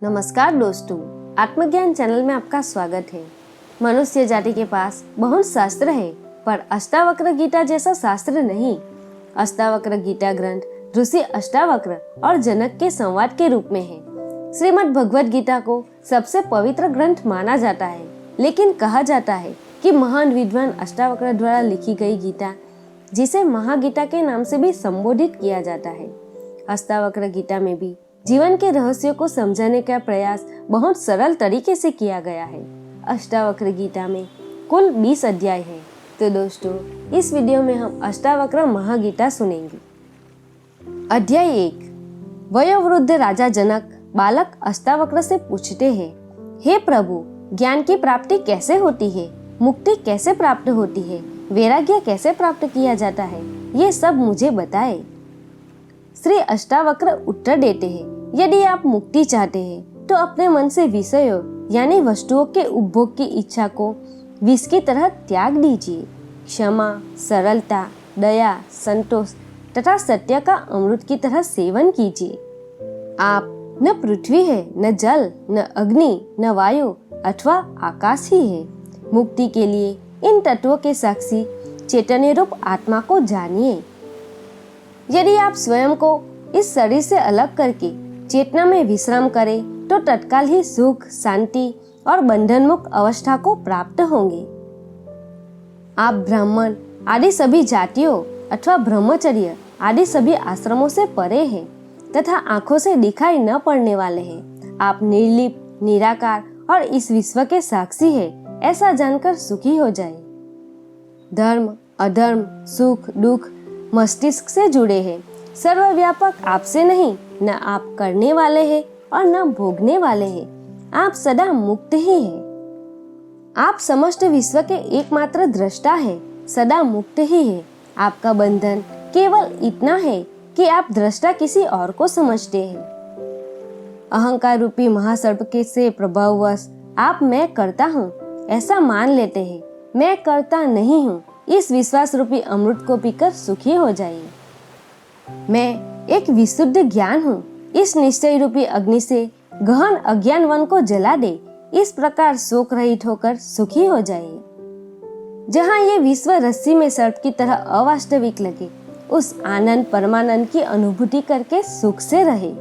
नमस्कार दोस्तों, आत्मज्ञान चैनल में आपका स्वागत है। मनुष्य जाति के पास बहुत शास्त्र है, पर अष्टावक्र गीता जैसा शास्त्र नहीं। अष्टावक्र गीता ग्रंथ ऋषि अष्टावक्र और जनक के संवाद के रूप में है। श्रीमद् भगवद गीता को सबसे पवित्र ग्रंथ माना जाता है, लेकिन कहा जाता है कि महान विद्वान अष्टावक्र द्वारा लिखी गई गीता, जिसे महागीता के नाम से भी संबोधित किया जाता है। अष्टावक्र गीता में भी जीवन के रहस्यों को समझने का प्रयास बहुत सरल तरीके से किया गया है। अष्टावक्र गीता में कुल 20 अध्याय है। तो दोस्तों, इस वीडियो में हम अष्टावक्र महागीता सुनेंगे। अध्याय 1। वयोवृद्ध राजा जनक बालक अष्टावक्र से पूछते हैं, हे प्रभु, ज्ञान की प्राप्ति कैसे होती है? मुक्ति कैसे प्राप्त होती है? वैराग्य कैसे प्राप्त किया जाता है? ये सब मुझे बताए। श्री अष्टावक्र उत्तर देते हैं, यदि आप मुक्ति चाहते हैं तो अपने मन से विषयों यानी वस्तुओं के उपभोग की इच्छा को विष की तरह त्याग दीजिए। क्षमा, सरलता, दया, संतोष तथा सत्य का अमृत की तरह सेवन कीजिए। आप न पृथ्वी है, न जल, न अग्नि, न वायु अथवा आकाश ही है। मुक्ति के लिए इन तत्वों के साक्षी चैतन्य रूप आत्मा को जानिए। यदि आप स्वयं को इस शरीर से अलग करके चेतना में विश्राम करें तो तत्काल ही सुख, शांति और बंधन मुक्त अवस्था को प्राप्त होंगे। आप ब्राह्मण आदि सभी जातियों अथवा ब्रह्मचर्य आदि सभी आश्रमों से परे हैं तथा आंखों से दिखाई न पड़ने वाले हैं। आप निर्लिप, निराकार और इस विश्व के साक्षी हैं, ऐसा जानकर सुखी हो जाए। धर्म, अधर्म, सुख, दुख मस्तिष्क से जुड़े हैं। सर्वव्यापक आपसे नहीं, न आप करने वाले हैं और न भोगने वाले हैं। आप सदा मुक्त ही हैं। आप समस्त विश्व के एकमात्र दृष्टा है, सदा मुक्त ही है। आपका बंधन केवल इतना है कि आप दृष्टा किसी और को समझते हैं। अहंकार रूपी महासर्प के से प्रभाववश आप मैं करता हूँ ऐसा मान लेते हैं। मैं करता नहीं हूँ, इस विश्वास रूपी अमृत को पीकर सुखी हो जाइए। मैं एक विशुद्ध ज्ञान हूँ, इस निश्चय रूपी अग्नि से गहन अज्ञान वन को जला दे। इस प्रकार शोक रहित होकर सुखी हो जाइए। जहाँ ये विश्व रस्सी में सर्प की तरह अवास्तविक लगे, उस आनंद परमानंद की अनुभूति करके सुख से रहे।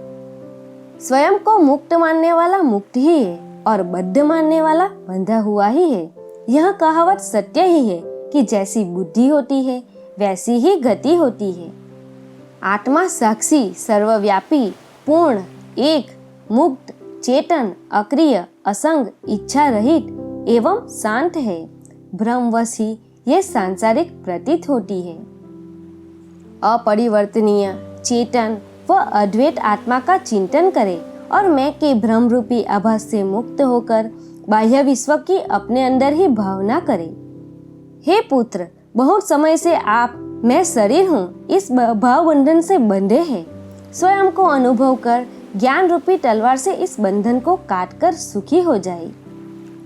स्वयं को मुक्त मानने वाला मुक्त ही है और बद्ध मानने वाला बंधा हुआ ही है। यह कहावत सत्य ही है कि जैसी बुद्धि होती है वैसी ही गति होती है। आत्मा साक्षी, सर्वव्यापी, पूर्ण, एक, मुक्त, चेतन, अक्रिय, असंग, इच्छा रहित एवं शांत है। ब्रह्मवश ही ये सांसारिक प्रतीत होती है। अपरिवर्तनीय, चेतन व अद्वैत आत्मा का चिंतन करें और मैं के भ्रम रूपी आभास से मुक्त होकर बाह्य विश्व की अपने अंदर ही भावना करें। हे पुत्र, बहुत समय से आप मैं शरीर हूँ इस भाव बंधन से बंधे हैं। स्वयं को अनुभव कर ज्ञान रूपी तलवार से इस बंधन को काटकर सुखी हो जाए।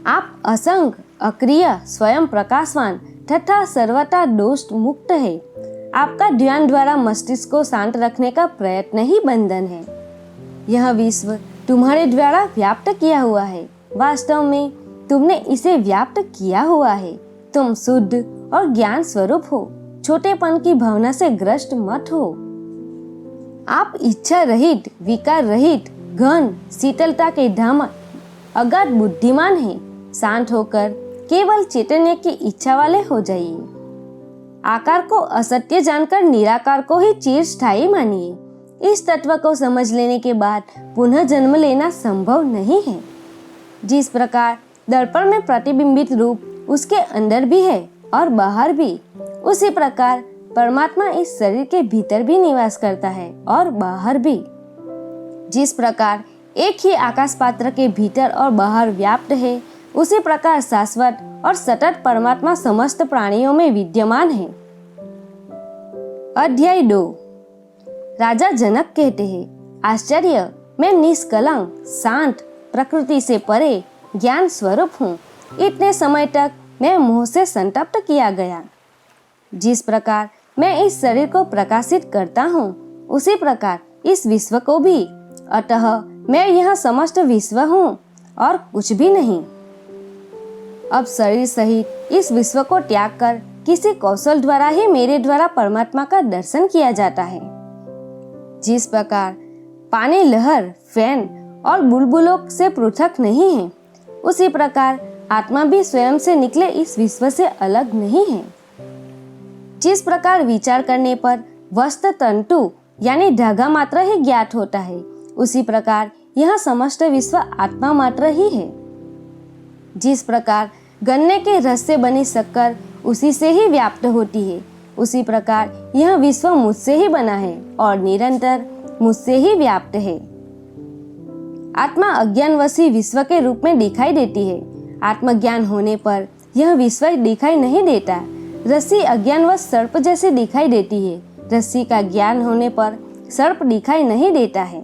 आप असंग, अक्रिय, स्वयं प्रकाशवान तथा सर्वथा दोष मुक्त है। आपका ध्यान द्वारा मस्तिष्क को शांत रखने का प्रयत्न ही बंधन है। यह विश्व तुम्हारे द्वारा व्याप्त किया हुआ है। वास्तव में तुमने इसे व्याप्त किया हुआ है। तुम शुद्ध और ज्ञान स्वरूप हो। छोटेपन की भावना से ग्रस्त मत हो। आप इच्छा रहित, विकार रहित, घन शीतलता के धाम अगाध बुद्धिमान हैं। शांत होकर केवल चैतन्य की इच्छा वाले हो जाइए। आकार को असत्य जानकर निराकार को ही चिरस्थायी मानिए। इस तत्व को समझ लेने के बाद पुनः जन्म लेना संभव नहीं है। जिस प्रकार दर्पण में प्रतिबिंबित रूप उसके अंदर भी है और बाहर भी, उसी प्रकार परमात्मा इस शरीर के भीतर भी निवास करता है और बाहर भी। जिस प्रकार एक ही आकाश पात्र के भीतर और बाहर व्याप्त है, उसी प्रकार शाश्वत और सतत परमात्मा समस्त प्राणियों में विद्यमान है। अध्याय 2। राजा जनक कहते हैं, आश्चर्य, मैं निष्कलंक, शांत, प्रकृति से परे ज्ञान स्वरूप हूँ। इतने समय तक मैं मोह से संतप्त किया गया। जिस प्रकार मैं इस शरीर को प्रकाशित करता हूँ, उसी प्रकार इस विश्व को भी। अतः मैं यह समस्त विश्व हूँ और कुछ भी नहीं। अब शरीर सहित इस विश्व को त्याग कर किसी कौशल द्वारा ही मेरे द्वारा परमात्मा का दर्शन किया जाता है। जिस प्रकार पानी लहर, फैन और बुलबुलों से पृथक नहीं है, उसी प्रकार आत्मा भी स्वयं से निकले इस विश्व से अलग नहीं है। जिस प्रकार विचार करने पर वस्त्र तंतु यानी धागा मात्र ही ज्ञात होता है, उसी प्रकार यह समस्त विश्व आत्मा मात्र ही है। जिस प्रकार गन्ने के रस से बनी शक्कर उसी से ही व्याप्त होती है, उसी प्रकार यह विश्व मुझसे ही बना है और निरंतर मुझसे ही व्याप्त है। आत्मा अज्ञानवशी विश्व के रूप में दिखाई देती है। आत्मज्ञान होने पर यह विश्व दिखाई नहीं देता। रस्सी अज्ञानवश सर्प जैसे दिखाई देती है। रस्सी का ज्ञान होने पर सर्प दिखाई नहीं देता है।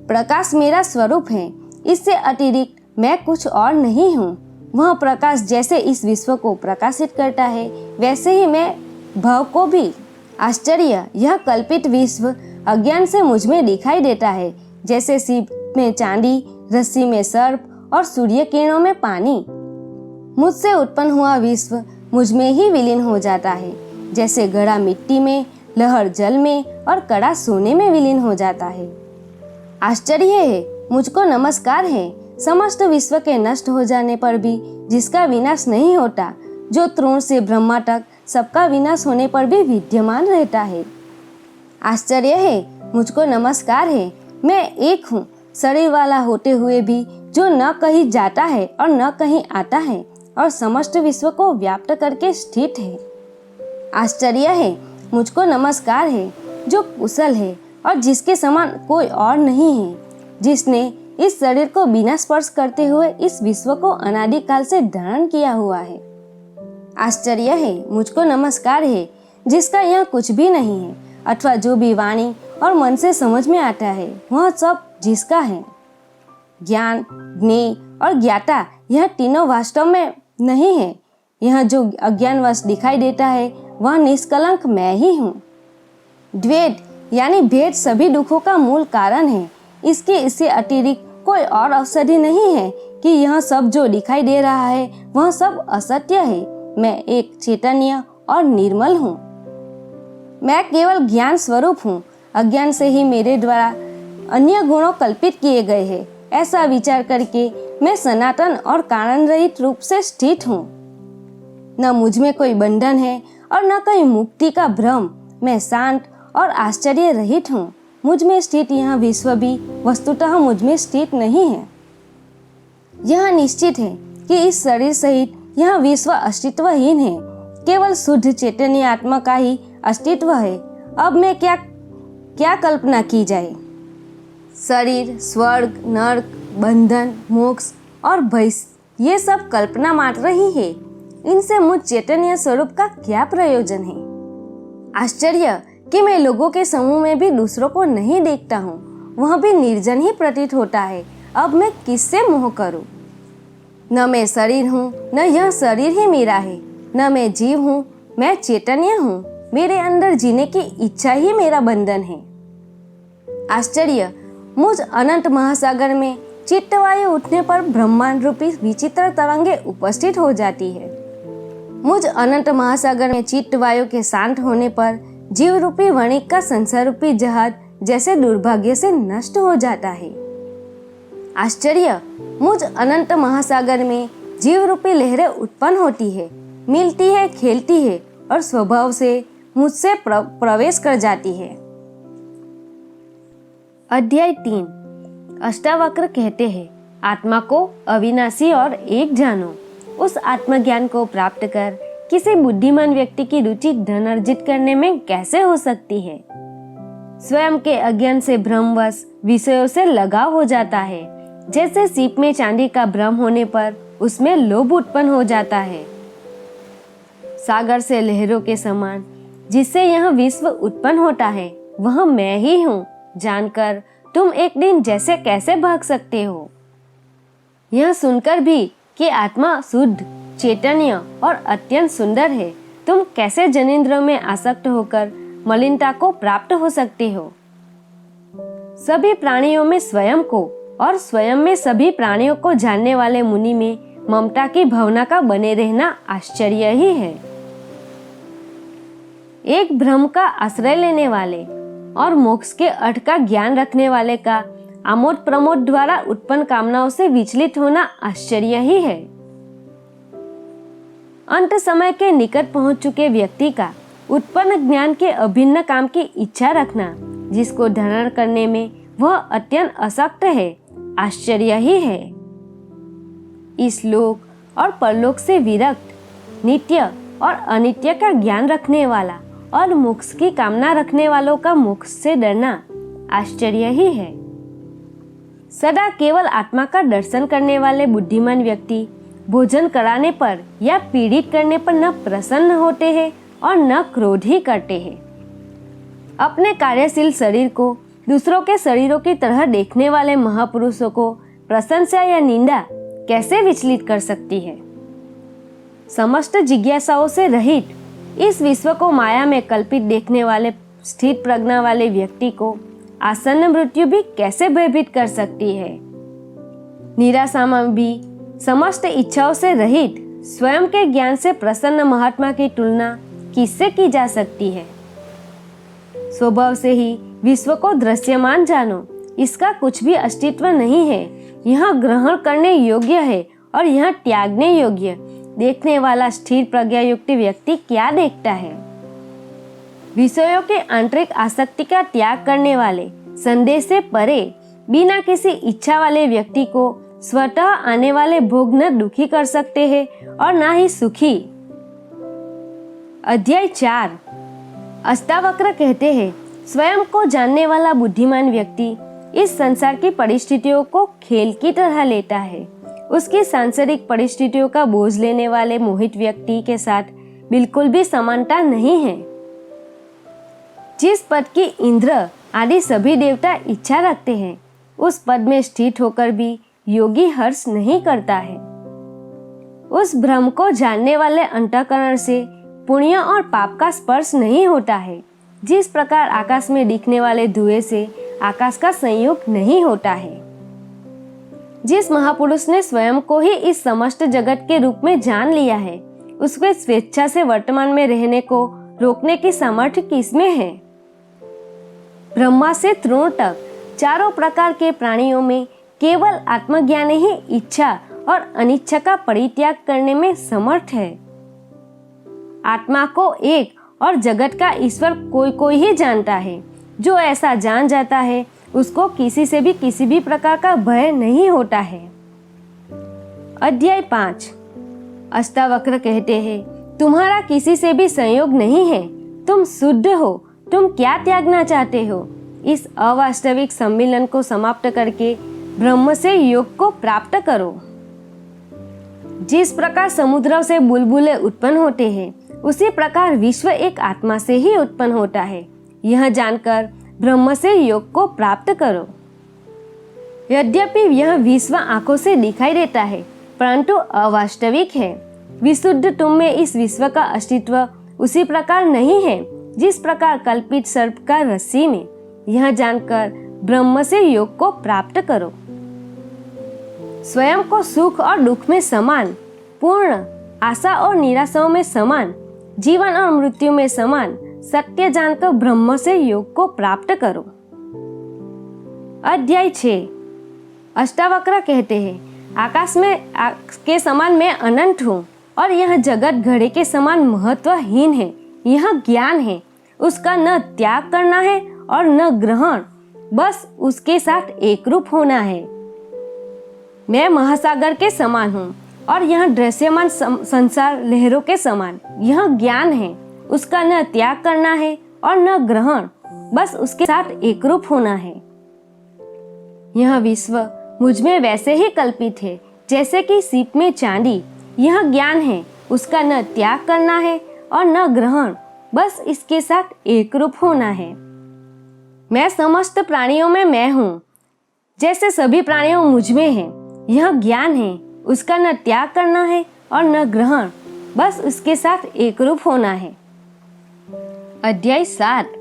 प्रकाश मेरा स्वरूप है, इससे अतिरिक्त मैं कुछ और नहीं हूँ। वह प्रकाश जैसे इस विश्व को प्रकाशित करता है, वैसे ही मैं भव को भी। आश्चर्य, यह कल्पित विश्व अज्ञान से मुझ में दिखाई देता है, जैसे सीप में चांदी, रस्सी में सर्प और सूर्य किरणों में पानी। मुझसे उत्पन्न हुआ विश्व मुझ में ही विलीन हो जाता है, जैसे घड़ा मिट्टी में, लहर जल में और कड़ा सोने में विलीन हो जाता है। आश्चर्य है, मुझको नमस्कार है। समस्त विश्व के नष्ट हो जाने पर भी जिसका विनाश नहीं होता, जो तृण से ब्रह्मा तक सबका विनाश होने पर भी विद्यमान रहता है। आश्चर्य है, मुझको नमस्कार है। मैं एक हूँ, शरीर वाला होते हुए भी, जो न कहीं जाता है और न कहीं आता है और समस्त विश्व को व्याप्त करके स्थित है। आश्चर्य है, मुझको नमस्कार है, जो कुशल है और जिसके समान कोई और नहीं है, जिसने इस शरीर को बिना स्पर्श करते हुए इस विश्व को अनादिकाल से धारण किया हुआ है। आश्चर्य है, मुझको नमस्कार है, जिसका यहाँ कुछ भी नहीं है, अथवा जो भी वाणी और मन से समझ में आता है वह सब जिसका है। ज्ञान, ज्ञेय और ज्ञाता यह तीनों वास्तव में नहीं है। यह जो अज्ञानवश दिखाई देता है वह निष्कलंक मैं ही हूँ। द्वैत यानी भेद सभी दुखों का मूल कारण है। इससे अतिरिक्त कोई और औषधि नहीं है कि यह सब जो दिखाई दे रहा है वह सब असत्य है। मैं एक चैतन्य और निर्मल हूँ। मैं केवल ज्ञान स्वरूप हूँ। अज्ञान से ही मेरे द्वारा अन्य गुणों कल्पित किए गए हैं। ऐसा विचार करके मैं सनातन और कारण रहित रूप से स्थित हूँ। न मुझ में कोई बंधन है और न कहीं मुक्ति का भ्रम। मैं शांत और आश्चर्य रहित हूँ। मुझ में स्थित यह विश्व भी वस्तुतः मुझ में स्थित नहीं है। यह निश्चित है कि इस शरीर सहित यह विश्व अस्तित्वहीन है। केवल शुद्ध चैतन्य आत्मा का ही अस्तित्व है। अब मैं क्या कल्पना की जाए। शरीर, स्वर्ग, नरक, बंधन, मोक्ष और भय, ये सब कल्पना मात्र ही है। इनसे मुझ चैतन्य स्वरूप का क्या प्रयोजन है। आश्चर्य कि मैं लोगों के समूह में भी दूसरों को नहीं देखता हूँ। वह भी निर्जन ही प्रतीत होता है। अब मैं किससे मोह करूँ। न मैं शरीर हूँ, न यह शरीर ही मेरा है। न मैं जीव हूँ, मैं चैतन्य हूँ। मेरे अंदर जीने की इच्छा ही मेरा बंधन है। आश्चर्य, मुझ अनंत महासागर में चित्तवायु उठने पर ब्रह्मांड रूपी विचित्र तरंगे उपस्थित हो जाती है। मुझ अनंत महासागर में चित्तवायु के शांत होने पर जीव रूपी वणिक का संसार रूपी जहाज जैसे दुर्भाग्य से नष्ट हो जाता है। आश्चर्य, मुझ अनंत महासागर में जीव रूपी लहरें उत्पन्न होती है, मिलती है, खेलती है और स्वभाव से मुझसे प्रवेश कर जाती है। अध्याय 3। अष्टावक्र कहते हैं, आत्मा को अविनाशी और एक जानो। उस आत्मज्ञान को प्राप्त कर किसी बुद्धिमान व्यक्ति की रुचि धन अर्जित करने में कैसे हो सकती है। स्वयं के अज्ञान से भ्रमवश विषयों से लगाव हो जाता है। जैसे सीप में चांदी का भ्रम होने पर उसमें लोभ उत्पन्न हो जाता है। सागर से लहरों के समान जिससे यह विश्व उत्पन्न होता है वह मैं ही हूँ जानकर तुम एक दिन जैसे कैसे भाग सकते हो। यह सुनकर भी कि आत्मा शुद्ध, चैतन्य और अत्यंत सुंदर है, तुम कैसे जनिंद्र में आसक्त होकर मलिनता को प्राप्त हो सकते हो। सभी प्राणियों में स्वयं को और स्वयं में सभी प्राणियों को जानने वाले मुनि में ममता की भावना का बने रहना आश्चर्य ही है। एक भ्रम का आश्रय लेने वाले और मोक्ष के अर्थ का ज्ञान रखने वाले का आमोद प्रमोद द्वारा उत्पन्न कामनाओं से विचलित होना आश्चर्य ही है। अंत समय के निकट पहुंच चुके व्यक्ति का उत्पन्न ज्ञान के अभिन्न काम की इच्छा रखना, जिसको धारण करने में वह अत्यंत अशक्त है, आश्चर्य ही है। इस लोक और परलोक से विरक्त, नित्य और अनित्य का ज्ञान रखने वाला और मोक्ष की कामना रखने वालों का मोक्ष से डरना आश्चर्य ही है। सदा केवल आत्मा का दर्शन करने वाले बुद्धिमान व्यक्ति भोजन कराने पर या पीड़ित करने पर न प्रसन्न होते हैं और न क्रोध ही करते हैं। अपने कार्यशील शरीर को दूसरों के शरीरों की तरह देखने वाले महापुरुषों को प्रशंसा या निंदा कैसे विचलित कर सकती है। समस्त जिज्ञासाओं से रहित इस विश्व को माया में कल्पित देखने वाले स्थिर प्रज्ञा वाले व्यक्ति को आसन्न मृत्यु भी कैसे भयभीत कर सकती है। निराशा में भी समस्त इच्छाओं से रहित स्वयं के ज्ञान से प्रसन्न महात्मा की तुलना किससे की जा सकती है। स्वभाव से ही विश्व को दृश्यमान जानो, इसका कुछ भी अस्तित्व नहीं है। यह ग्रहण करने योग्य है और यह त्यागने योग्य। देखने वाला स्थिर प्रज्ञा युक्त व्यक्ति क्या देखता है? विषयों के आंतरिक आसक्ति का त्याग करने वाले, संदेह से परे, बिना किसी इच्छा वाले व्यक्ति को स्वतः आने वाले भोग न दुखी कर सकते हैं और न ही सुखी। अध्याय 4। अष्टावक्र कहते हैं, स्वयं को जानने वाला बुद्धिमान व्यक्ति इस संसार की परिस्थितियों को खेल की तरह लेता है। उसकी सांसारिक परिस्थितियों का बोझ लेने वाले मोहित व्यक्ति के साथ बिल्कुल भी समानता नहीं है। जिस पद की इंद्र आदि सभी देवता इच्छा रखते हैं, उस पद में स्थित होकर भी योगी हर्ष नहीं करता है। उस भ्रम को जानने वाले अंतःकरण से पुण्य और पाप का स्पर्श नहीं होता है। जिस प्रकार आकाश में दिखने वाले धुएं से आकाश का संयोग नहीं होता है। जिस महापुरुष ने स्वयं को ही इस समस्त जगत के रूप में जान लिया है, उसके स्वेच्छा से वर्तमान में रहने को रोकने की सामर्थ्य किसमें है? ब्रह्मा से तृण तक चारों प्रकार के प्राणियों में केवल आत्मज्ञान ही इच्छा और अनिच्छा का परित्याग करने में समर्थ है। आत्मा को एक और जगत का ईश्वर कोई ही जानता है। जो ऐसा जान जाता है, उसको किसी से भी किसी भी प्रकार का भय नहीं होता है। अध्याय 5। अष्टावक्र कहते हैं, तुम्हारा किसी से भी संयोग नहीं है। तुम शुद्ध हो। तुम क्या त्यागना चाहते हो? इस अवास्तविक सम्मिलन को समाप्त करके ब्रह्म से योग को प्राप्त करो। जिस प्रकार समुद्र से बुलबुले उत्पन्न होते हैं, उसी प्रकार विश्व एक आत्मा से ही उत्पन्न होता है। यह जानकर ब्रह्म से योग को प्राप्त करो। यद्यपि यह विश्व आंखों से दिखाई देता है, परंतु अवास्तविक है। विशुद्ध तुम में इस विश्व का अस्तित्व उसी प्रकार नहीं है जिस प्रकार कल्पित सर्प का रस्सी में। यह जानकर ब्रह्म से योग को प्राप्त करो। स्वयं को सुख और दुख में समान, पूर्ण, आशा और निराशाओं में समान, जीवन और मृत्यु में समान सत्य जानकर ब्रह्म से योग को प्राप्त करो। अध्याय 6। अष्टावक्र कहते हैं, आकाश में के समान मैं अनंत हूँ और यह जगत घड़े के समान महत्वहीन है। यह ज्ञान है, उसका न त्याग करना है और न ग्रहण, बस उसके साथ एकरूप होना है। मैं महासागर के समान हूँ और यह दृश्यमान संसार लहरों के समान। यह ज्ञान है, उसका न त्याग करना है और न ग्रहण, बस उसके साथ एकरूप होना है। यह विश्व मुझ में वैसे ही कल्पित है जैसे कि सीप में चांदी। यह ज्ञान है, उसका न त्याग करना है और न ग्रहण, बस इसके साथ एकरूप होना है। मैं समस्त प्राणियों में मैं हूँ, जैसे सभी प्राणियों मुझ में हैं। यह ज्ञान है, उसका न त्याग करना है और न ग्रहण, बस उसके साथ एकरूप होना है। अध्याय 7।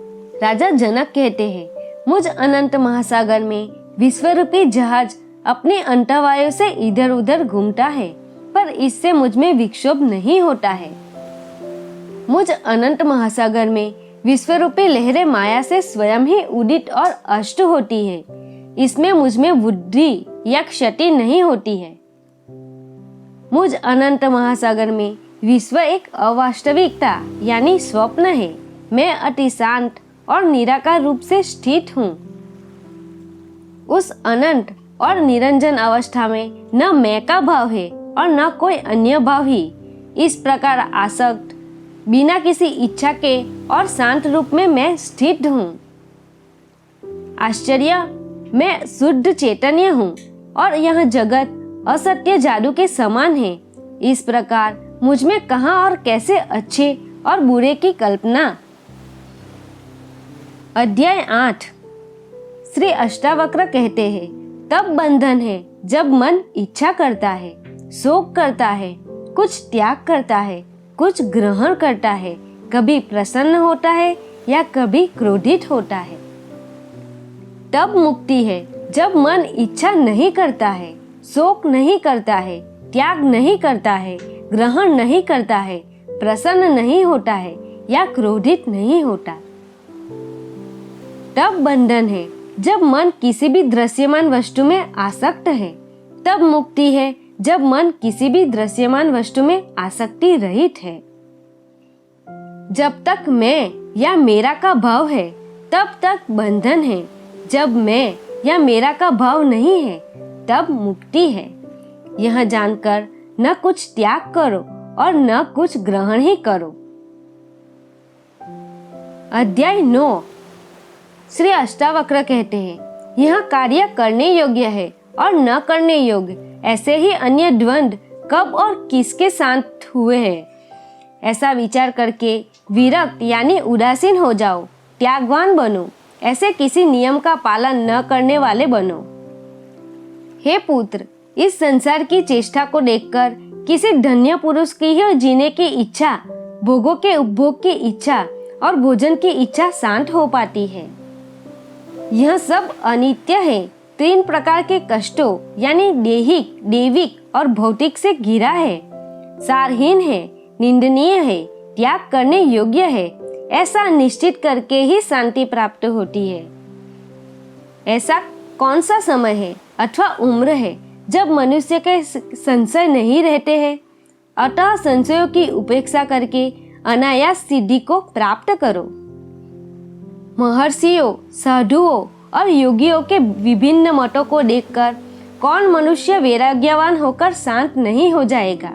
राजा जनक कहते हैं, मुझ अनंत महासागर में विश्वरूपी जहाज अपने अंतवायु से इधर उधर घूमता है, पर इससे मुझ में विक्षोभ नहीं होता है। मुझ अनंत महासागर में विश्वरूपी लहरें माया से स्वयं ही उदित और अष्ट होती है। इसमें मुझ में बुद्धि या क्षति नहीं होती है। मुझ अनंत महासागर में विश्व एक अवास्तविकता यानी स्वप्न है। मैं अति शांत और निराकार रूप से स्थित हूँ। उस अनंत और निरंजन अवस्था में न मैं का भाव है और न कोई अन्य भाव ही। इस प्रकार आसक्त बिना किसी इच्छा के और शांत रूप में मैं स्थित हूँ। आश्चर्य, मैं शुद्ध चैतन्य हूँ और यह जगत असत्य जादू के समान है। इस प्रकार मुझ में कहाँ और कैसे अच्छे और बुरे की कल्पना। अध्याय 8। श्री अष्टावक्र कहते हैं, तब बंधन है जब मन इच्छा करता है, शोक करता है, कुछ त्याग करता है, कुछ ग्रहण करता है, कभी प्रसन्न होता है या कभी क्रोधित होता है। तब मुक्ति है जब मन इच्छा नहीं करता है, शोक नहीं करता है, त्याग नहीं करता है, ग्रहण नहीं करता है, प्रसन्न नहीं होता है या क्रोधित नहीं होता। तब बंधन है जब मन किसी भी दृश्यमान वस्तु में आसक्त है। तब मुक्ति है जब मन किसी भी दृश्यमान वस्तु में आसक्ति रहित है। जब तक मैं या मेरा का भाव है तब तक बंधन है। जब मैं या मेरा का भाव नहीं है तब मुक्ति है। यह जानकर न कुछ त्याग करो और न कुछ ग्रहण ही करो। अध्याय 9। श्री अष्टावक्र कहते हैं, यह कार्य करने योग्य है और न करने योग्य, ऐसे ही अन्य द्वंद्व कब और किसके साथ हुए हैं। ऐसा विचार करके विरक्त यानी उदासीन हो जाओ, त्यागवान बनो, ऐसे किसी नियम का पालन न करने वाले बनो। हे पुत्र, इस संसार की चेष्टा को देखकर किसी धन्य पुरुष की ही जीने की इच्छा, भोगों के उपभोग की इच्छा और भोजन की इच्छा शांत हो पाती है। यह सब अनित्य है, 3 प्रकार के कष्टों यानी देहिक, दैविक और भौतिक से घिरा है, सारहीन है, निंदनीय है, त्याग करने योग्य है। ऐसा निश्चित करके ही शांति प्राप्त होती है। ऐसा कौन सा समय है अथवा उम्र है जब मनुष्य के संशय नहीं रहते हैं। अतः संशयों की उपेक्षा करके अनायास सिद्धि को प्राप्त करो। महर्षियों, साधुओं और योगियों के विभिन्न मतों को देखकर कौन मनुष्य वैराग्यवान होकर शांत नहीं हो जाएगा।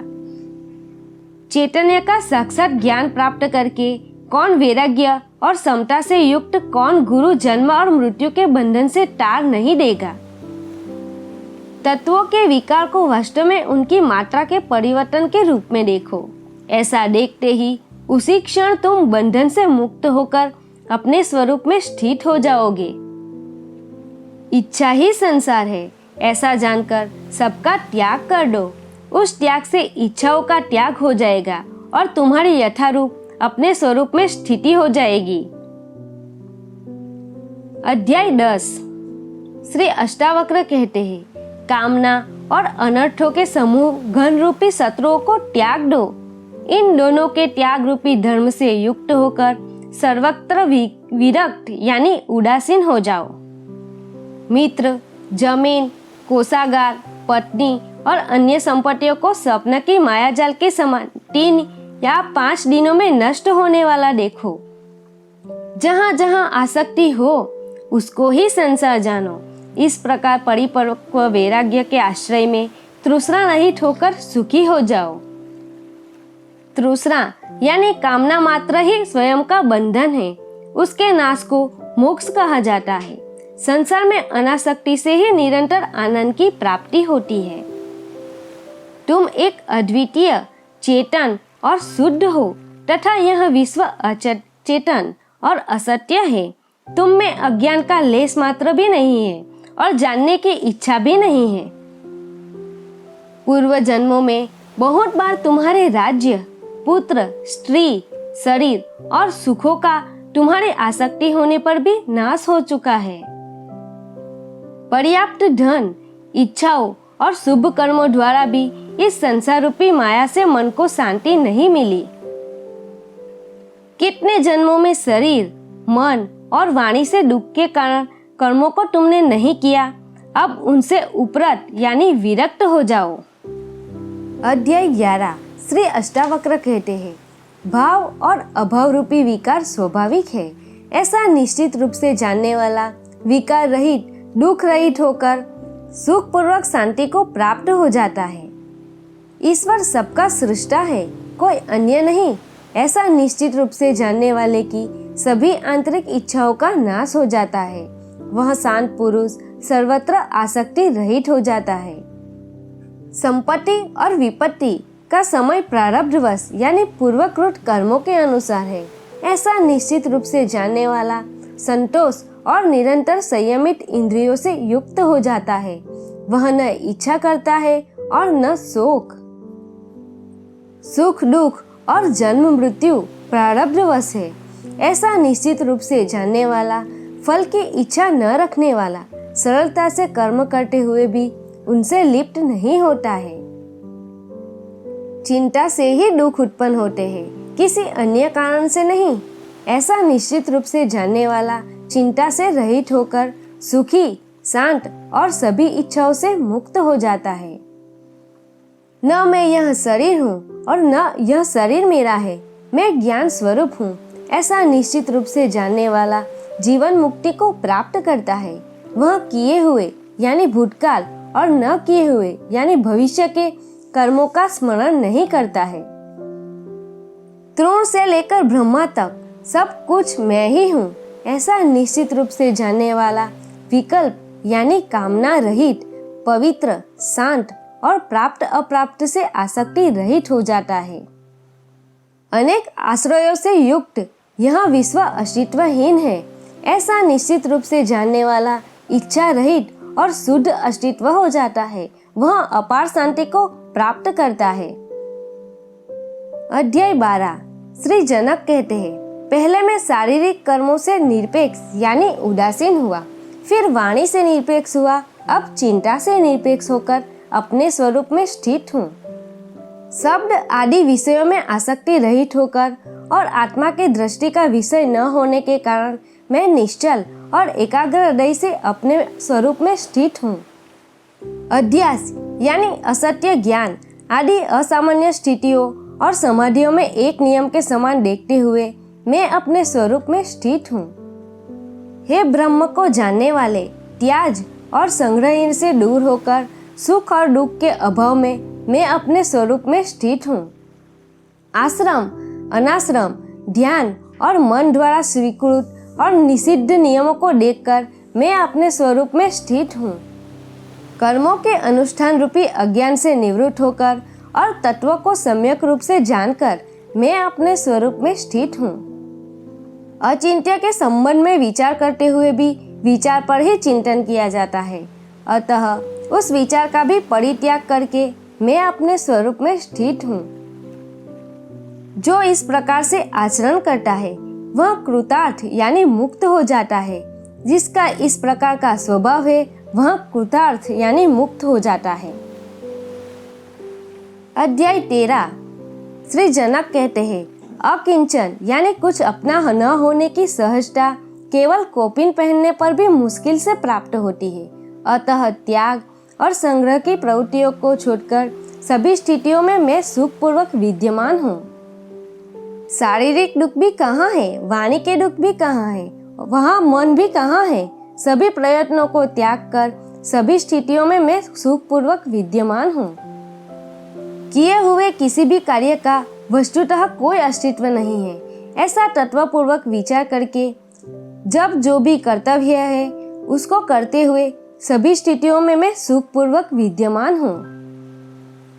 चैतन्य का साक्षात ज्ञान प्राप्त करके कौन वैराग्य और समता से युक्त कौन गुरु जन्म और मृत्यु के बंधन से तार नहीं देगा। तत्वों के विकार को वास्तव में उनकी मात्रा के परिवर्तन के रूप में देखो। ऐसा देखते ही उसी क्षण तुम बंधन से मुक्त होकर अपने स्वरूप में स्थित हो जाओगे। इच्छा ही संसार है, ऐसा जानकर सबका त्याग कर दो। उस त्याग से इच्छाओं का त्याग हो जाएगा और तुम्हारी यथारूप अपने स्वरूप में स्थिति हो जाएगी। अध्याय 10। श्री अष्टावक्र कहते हैं, कामना और अनर्थों के समूह घन रूपी शत्रुओं को त्याग दो। इन दोनों के त्याग रूपी धर्म से युक्त होकर सर्वत्र विरक्त यानी उदासीन हो जाओ। मित्र, जमीन, कोषागार, पत्नी और अन्य संपत्तियों को स्वप्न की मायाजाल के समान 3 या 5 दिनों में नष्ट होने वाला देखो। जहाँ जहाँ आसक्ति हो उसको ही संसार जानो। इस प्रकार परिपक्व वैराग्य के आश्रय में तृष्णा रहित होकर सुखी हो जाओ। तृष्णा यानी कामना मात्र ही स्वयं का बंधन है। उसके नाश को मोक्ष कहा जाता है। संसार में अनासक्ति से ही निरंतर आनंद की प्राप्ति होती है। तुम एक अद्वितीय, चेतन और शुद्ध हो तथा यह विश्व अचेतन और असत्य है। तुम में अज्ञान का लेस मात्र भी नहीं है और जानने की इच्छा भी नहीं है। पूर्व जन्मों में बहुत बार तुम्हारे राज्य, पुत्र, स्त्री, शरीर और सुखों का तुम्हारी आसक्ति होने पर भी नाश हो चुका है। पर्याप्त धन, इच्छाओं और शुभ कर्मों द्वारा भी इस संसार रूपी माया से मन को शांति नहीं मिली। कितने जन्मों में शरीर, मन और वाणी से दुख के कारण कर्मों को तुमने नहीं किया, अब उनसे उपरत यानी विरक्त हो जाओ। अध्याय 11। श्री अष्टावक्र कहते हैं, भाव और अभाव रूपी विकार स्वाभाविक है। ऐसा निश्चित रूप से जानने वाला विकार रहित, दुख रहित होकर सुख पूर्वक शांति को प्राप्त हो जाता है। ईश्वर सबका सृष्टा है, कोई अन्य नहीं। ऐसा निश्चित रूप से जानने वाले की सभी आंतरिक इच्छाओं का नाश हो जाता है। वह शांत पुरुष सर्वत्र आसक्ति रहित हो जाता है। संपत्ति और विपत्ति का समय प्रारब्धवश यानी पूर्वकृत कर्मों के अनुसार है। ऐसा निश्चित रूप से जानने वाला संतोष और निरंतर संयमित इंद्रियों से युक्त हो जाता है। वह न इच्छा करता है और न शोक। सुख दुख और जन्म मृत्यु प्रारब्धवश है। ऐसा निश्चित रूप से जानने वाला फल की इच्छा न रखने वाला सरलता से कर्म करते हुए भी उनसे लिप्त नहीं होता है। चिंता से ही दुख उत्पन्न होते हैं, किसी अन्य कारण से नहीं। ऐसा निश्चित रूप से जानने वाला चिंता से रहित होकर सुखी, शांत और सभी इच्छाओं से मुक्त हो जाता है। न मैं यह शरीर हूँ और न यह शरीर मेरा है, मैं ज्ञान स्वरूप हूँ। ऐसा निश्चित रूप से जानने वाला जीवन मुक्ति को प्राप्त करता है। वह किए हुए यानी भूतकाल और न किए हुए यानी भविष्य के कर्मों का स्मरण नहीं करता है। तृण से लेकर ब्रह्मा तक सब कुछ मैं ही हूँ। ऐसा निश्चित रूप से जानने वाला विकल्प यानी कामना रहित, पवित्र, शांत और प्राप्त अप्राप्त से आसक्ति रहित हो जाता है। अनेक आश्रयों से युक्त यह विश्व अस्तित्वहीन है। ऐसा निश्चित रूप से जानने वाला इच्छा रहित और शुद्ध अस्तित्व हो जाता है। वह अपार शांति को प्राप्त करता है। अध्याय 12। श्री जनक कहते हैं, पहले मैं शारीरिक कर्मों से निरपेक्ष यानी उदासीन हुआ, फिर वाणी से निरपेक्ष हुआ, अब चिंता से निरपेक्ष होकर अपने स्वरूप में स्थित हूँ। शब्द आदि विषयों में आसक्ति रहित होकर और आत्मा की दृष्टि का विषय न होने के कारण मैं निश्चल और एकाग्र हृदय से अपने स्वरूप में स्थित हूँ। अध्यास यानी असत्य ज्ञान आदि असामान्य स्थितियों और समाधियों में एक नियम के समान देखते हुए मैं अपने स्वरूप में स्थित हूँ। हे ब्रह्म को जानने वाले, त्याज और संग्रह से दूर होकर सुख और दुख के अभाव में मैं अपने स्वरूप में स्थित हूँ। आश्रम, अनाश्रम, ध्यान और मन द्वारा स्वीकृत और निषिद्ध नियमों को देखकर मैं अपने स्वरूप में स्थित हूँ। कर्मों के अनुष्ठान रूपी अज्ञान से निवृत्त होकर और तत्वों को सम्यक रूप से जानकर मैं अपने स्वरूप में स्थित हूँ। अचिंत्य के संबंध में विचार करते हुए भी विचार पर ही चिंतन किया जाता है, अतः उस विचार का भी परित्याग करके मैं अपने स्वरूप में स्थित हूँ। जो इस प्रकार से आचरण करता है वह कृतार्थ यानी मुक्त हो जाता है। जिसका इस प्रकार का स्वभाव है वह कृतार्थ यानी मुक्त हो जाता है। अध्याय 13। श्री जनक कहते हैं, अकिंचन यानी कुछ अपना न होने की सहजता केवल कौपीन पहनने पर भी मुश्किल से प्राप्त होती है। अतः त्याग और संग्रह की प्रवृत्तियों को छोड़कर सभी स्थितियों में मैं सुखपूर्वक विद्यमान हूँ। शारीरिक दुख भी कहाँ है, वाणी के दुख भी कहाँ है, वहाँ मन भी कहाँ है। सभी प्रयत्नों को त्याग कर सभी स्थितियों में मैं सुखपूर्वक विद्यमान हूँ। किए हुए किसी भी कार्य का वस्तुतः कोई अस्तित्व नहीं है। ऐसा तत्वपूर्वक विचार करके जब जो भी कर्तव्य है उसको करते हुए सभी स्थितियों में मैं सुखपूर्वक विद्यमान हूँ।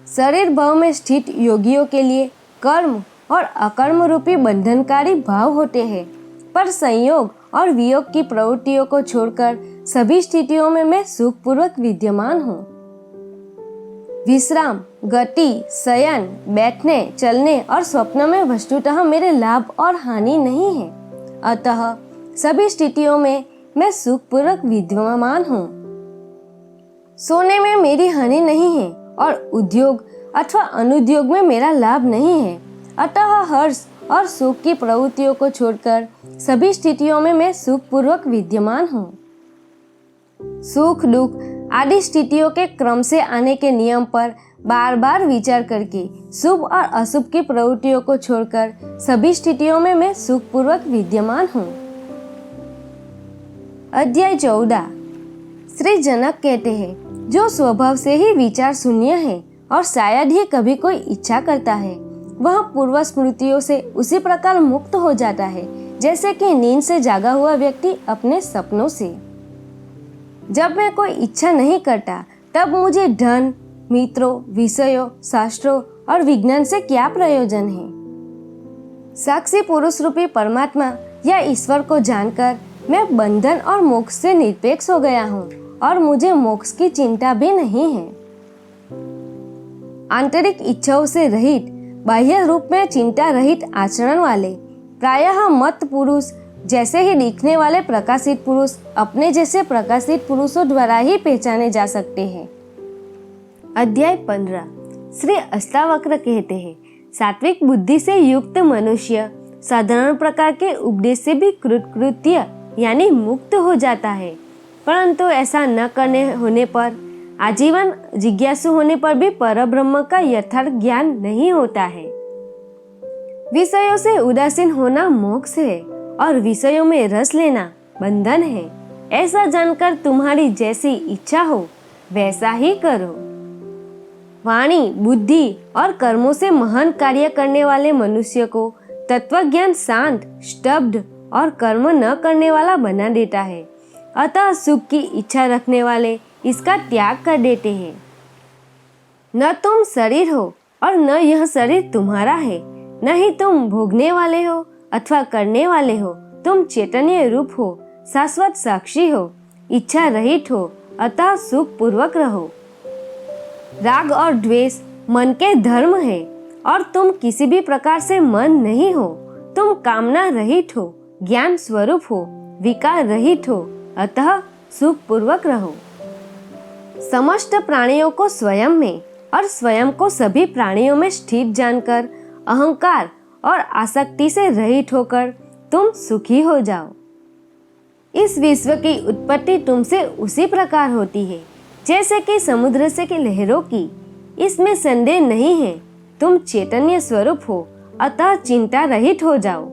शरीर भाव में स्थित योगियों के लिए कर्म और अकर्म रूपी बंधनकारी भाव होते हैं, पर संयोग और वियोग की प्रवृत्तियों को छोड़कर सभी स्थितियों में मैं सुखपूर्वक विद्यमान हूँ। विश्राम, गति, शयन, बैठने, चलने और स्वप्न में वस्तुतः मेरे लाभ और हानि नहीं है। अतः सभी स्थितियों में मैं सुखपूर्वक विद्यमान हूँ। सोने में मेरी हानि नहीं है और उद्योग अथवा अनुद्योग में मेरा लाभ नहीं है। अतः हर्ष और सुख की प्रवृत्तियों को छोड़कर सभी स्थितियों में मैं सुखपूर्वक विद्यमान हूँ। सुख दुख आदि स्थितियों के क्रम से आने के नियम पर बार बार विचार करके शुभ और अशुभ की प्रवृत्तियों को छोड़कर सभी स्थितियों में मैं सुखपूर्वक विद्यमान हूँ। अध्याय 14। श्री जनक कहते हैं, जो स्वभाव से ही विचार शून्य है और शायद ही कभी कोई इच्छा करता है, वह पूर्व स्मृतियों से उसी प्रकार मुक्त हो जाता है जैसे कि नींद से जागा हुआ व्यक्ति अपने सपनों से। जब मैं कोई इच्छा नहीं करता तब मुझे धन, मित्रों, विषयों, शास्त्रों और विज्ञान से क्या प्रयोजन है। साक्षी पुरुष रूपी परमात्मा या ईश्वर को जानकर मैं बंधन और मोक्ष से निरपेक्ष हो गया हूँ और मुझे मोक्ष की चिंता भी नहीं है। आंतरिक इच्छाओं से रहित, बाह्य रूप में चिंता रहित आचरण वाले प्रायः मत पुरुष जैसे ही दिखने वाले प्रकाशित पुरुष अपने जैसे प्रकाशित पुरुषों द्वारा ही पहचाने जा सकते हैं। अध्याय 15। श्री अष्टावक्र कहते हैं, सात्विक बुद्धि से युक्त मनुष्य साधारण प्रकार के उपदेश से भी कृतकृत्य यानी मुक्त हो जाता है, परंतु ऐसा न करने होने पर, आजीवन जिज्ञासु होने पर भी परब्रह्म का यथार्थ ज्ञान नहीं होता है। विषयों से उदासीन होना मोक्ष है और विषयों में रस लेना बंधन है। ऐसा जानकर तुम्हारी जैसी इच्छा हो वैसा ही करो। वाणी, बुद्धि और कर्मों से महान कार्य करने वाले मनुष्य को तत्वज्ञान शांत, स्तब्ध और कर्म न करने वाला बना देता है। अतः सुख की इच्छा रखने वाले इसका त्याग कर देते हैं। न तुम शरीर हो और न यह शरीर तुम्हारा है, न ही तुम भोगने वाले हो अथवा करने वाले हो। तुम चैतन्य रूप हो, शाश्वत साक्षी हो, इच्छा रहित हो, अतः सुख पूर्वक रहो। राग और द्वेष मन के धर्म है और तुम किसी भी प्रकार से मन नहीं हो। तुम कामना रहित हो, ज्ञान स्वरूप हो, विकार रहित हो, अतः सुख पूर्वक रहो। समस्त प्राणियों को स्वयं में और स्वयं को सभी प्राणियों में स्थित जानकर अहंकार और आसक्ति से रहित होकर तुम सुखी हो जाओ। इस विश्व की उत्पत्ति तुमसे उसी प्रकार होती है जैसे कि समुद्र से की लहरों की। इसमें संदेह नहीं है। तुम चैतन्य स्वरूप हो, अतः चिंता रहित हो जाओ।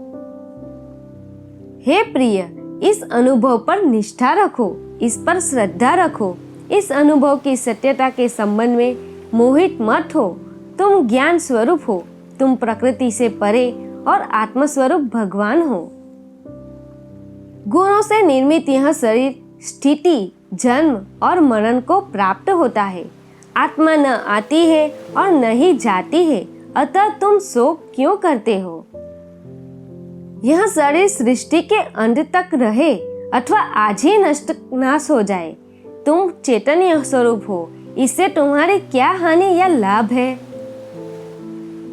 हे प्रिय, इस अनुभव पर निष्ठा रखो, इस पर श्रद्धा रखो। इस अनुभव की सत्यता के संबंध में मोहित मत हो। तुम ज्ञान स्वरूप हो, तुम प्रकृति से परे और आत्मस्वरूप भगवान हो। गुणों से निर्मित यह शरीर स्थिति, जन्म और मरण को प्राप्त होता है। आत्मा न आती है और न ही जाती है, अतः तुम शोक क्यों करते हो। यह शरीर सृष्टि के अंत तक रहे अथवा आज ही नष्ट नाश हो जाए। तुम चैतन्य स्वरूप हो, इससे तुम्हारी क्या हानि या लाभ है।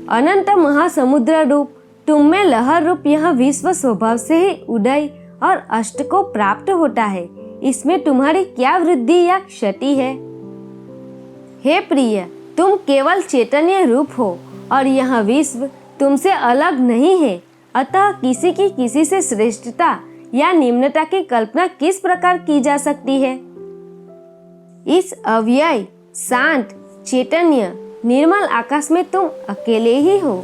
अनंत महासमुद्र रूप तुम में लहर रूप यह विश्व स्वभाव से ही उदय और अष्ट को प्राप्त होता है। इसमें तुम्हारी क्या वृद्धि या क्षति है। हे प्रिय, तुम केवल चैतन्य रूप हो और यह विश्व तुमसे अलग नहीं है, अतः किसी की किसी से श्रेष्ठता या निम्नता की कल्पना किस प्रकार की जा सकती है। इस अव्यय, शांत, चैतन्य, निर्मल आकाश में तुम अकेले ही हो,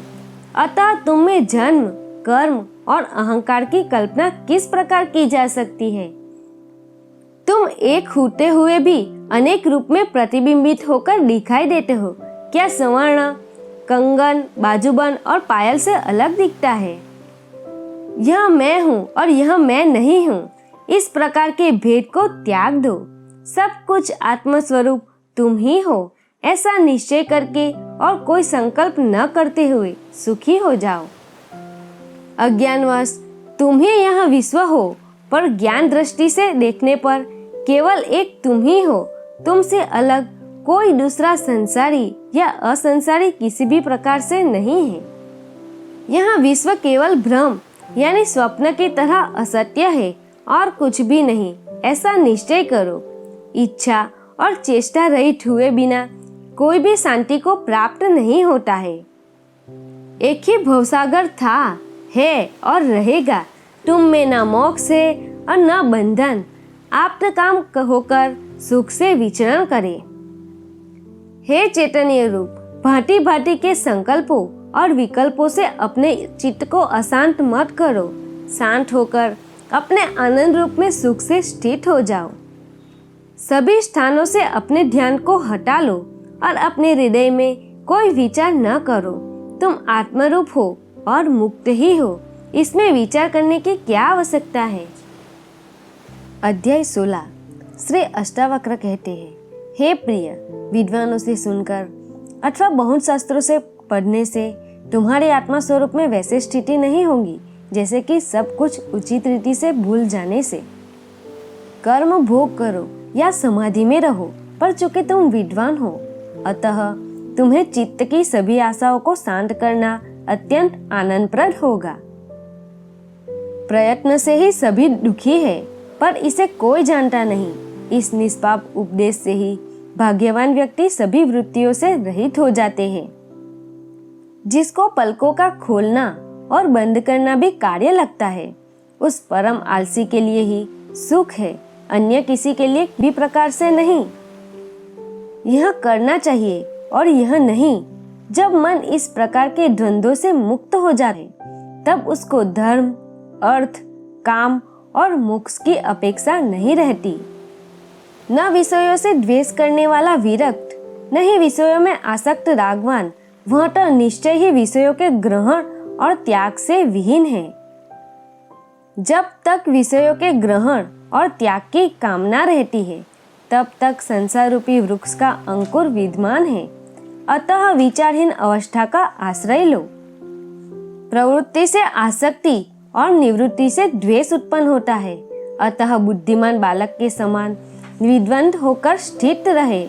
अतः तुम में जन्म, कर्म और अहंकार की कल्पना किस प्रकार की जा सकती है। तुम एक होते हुए भी अनेक रूप में प्रतिबिंबित होकर दिखाई देते हो। क्या स्वर्ण, कंगन, बाजूबंद और पायल से अलग दिखता है। यह मैं हूँ और यह मैं नहीं हूँ। इस प्रकार के भेद को त्याग दो। सब कुछ आत्मस्वरूप तुम ही हो, ऐसा निश्चय करके और कोई संकल्प न करते हुए सुखी हो जाओ। अज्ञानवश तुम ही यह विश्व हो, पर ज्ञान दृष्टि से देखने पर केवल एक तुम ही हो। तुमसे अलग कोई दूसरा संसारी या असंसारी किसी भी प्रकार से नहीं है। यह विश्व केवल भ्रम यानी स्वप्न की तरह असत्य है और कुछ भी नहीं, ऐसा निश्चय करो। इच्छा और चेष्टा रहित हुए बिना कोई भी शांति को प्राप्त नहीं होता है। एक ही भवसागर था, है और रहेगा। तुम में न मोक्ष है और न बंधन। आप काम होकर सुख से विचरण करें। हे चैतन्य रूप, भांति भांति के संकल्पों और विकल्पों से अपने चित्त को अशांत मत करो। शांत होकर अपने आनंद रूप में सुख से स्थित हो जाओ। सभी स्थानों से अपने ध्यान को हटा लो और अपने हृदय में कोई विचार न करो। तुम आत्मरूप हो और मुक्त ही हो, इसमें विचार करने की क्या आवश्यकता है। अध्याय 16। श्री अष्टावक्र कहते हैं, हे प्रिय, विद्वानों से सुनकर अथवा बहुत शास्त्रों से पढ़ने से तुम्हारे आत्मा स्वरूप में वैसे स्थिति नहीं होगी जैसे कि सब कुछ उचित रीति से भूल जाने से। कर्म भोग करो या समाधि में रहो, पर चूंकि तुम विद्वान हो, अतः तुम्हें चित्त की सभी आशाओं को शांत करना अत्यंत आनंदप्रद होगा। प्रयत्न से ही सभी दुखी है, पर इसे कोई जानता नहीं। इस निष्पाप उपदेश से ही भाग्यवान व्यक्ति सभी वृत्तियों से रहित हो जाते हैं। जिसको पलकों का खोलना और बंद करना भी कार्य लगता है, उस परम आलसी के लिए ही सुख है, अन्य किसी के लिए भी प्रकार से नहीं। यह करना चाहिए और यह नहीं। जब मन इस प्रकार के द्वंद्वों से मुक्त हो जाए, तब उसको धर्म, अर्थ, काम और मोक्ष की अपेक्षा नहीं रहती। न विषयों से द्वेष करने वाला विरक्त, न ही विषयों में आसक्त रागवान, वह तो निश्चय ही विषयों के ग्रहण और त्याग से विहीन है। जब तक विषयों के ग्रहण और त्याग की कामना रहती है, तब तक संसार रूपी वृक्ष का अंकुर विद्यमान है। अतः विचारहीन अवस्था का आश्रय लो। प्रवृत्ति से आसक्ति और निवृत्ति से द्वेष उत्पन्न होता है। अतः बुद्धिमान बालक के समान विद्वान होकर स्थित रहे।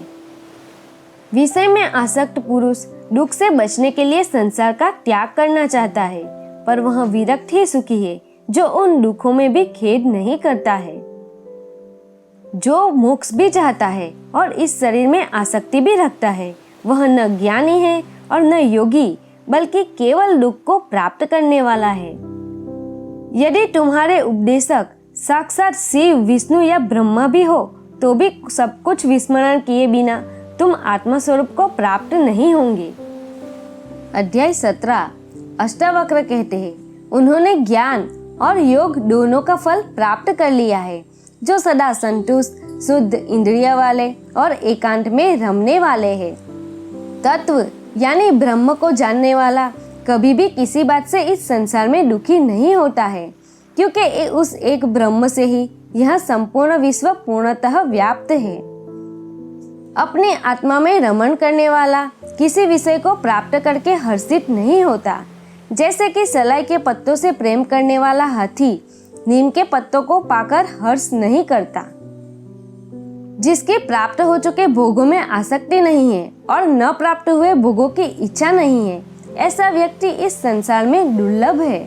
विषय में आसक्त पुरुष दुख से बचने के लिए संसार का त्याग करना चाहता है, पर वह विरक्त ही सुखी है जो उन दुखों में भी खेद नहीं करता है। जो मोक्ष भी चाहता है और इस शरीर में आसक्ति भी रखता है, वह न ज्ञानी है और न योगी, बल्कि केवल दुख को प्राप्त करने वाला है। यदि तुम्हारे उपदेशक साक्षात शिव, विष्णु या ब्रह्मा भी हो, तो भी सब कुछ विस्मरण किए बिना तुम आत्मा स्वरूप को प्राप्त नहीं होंगे। अध्याय 17। अष्टावक्र कहते हैं, उन्होंने ज्ञान और योग दोनों का फल प्राप्त कर लिया है। जो सदा संतुष्ट, शुद्ध इंद्रिय वाले और एकांत में रमने वाले हैं। तत्व यानी ब्रह्म को जानने वाला कभी भी किसी बात से इस संसार में दुखी नहीं होता है, क्योंकि उस एक ब्रह्म से ही यह संपूर्ण विश्व पूर्णतः व्याप्त है। अपनी आत्मा में रमण करने वाला किसी विषय को प्राप्त करके हर्षित नहीं होता। जैसे कि सलाई के पत्तों से प्रेम करने वाला हाथी नीम के पत्तों को पाकर हर्ष नहीं करता। जिसके प्राप्त हो चुके भोगों में आसक्ति नहीं है और न प्राप्त हुए भोगों की इच्छा नहीं है, ऐसा व्यक्ति इस संसार में दुर्लभ है।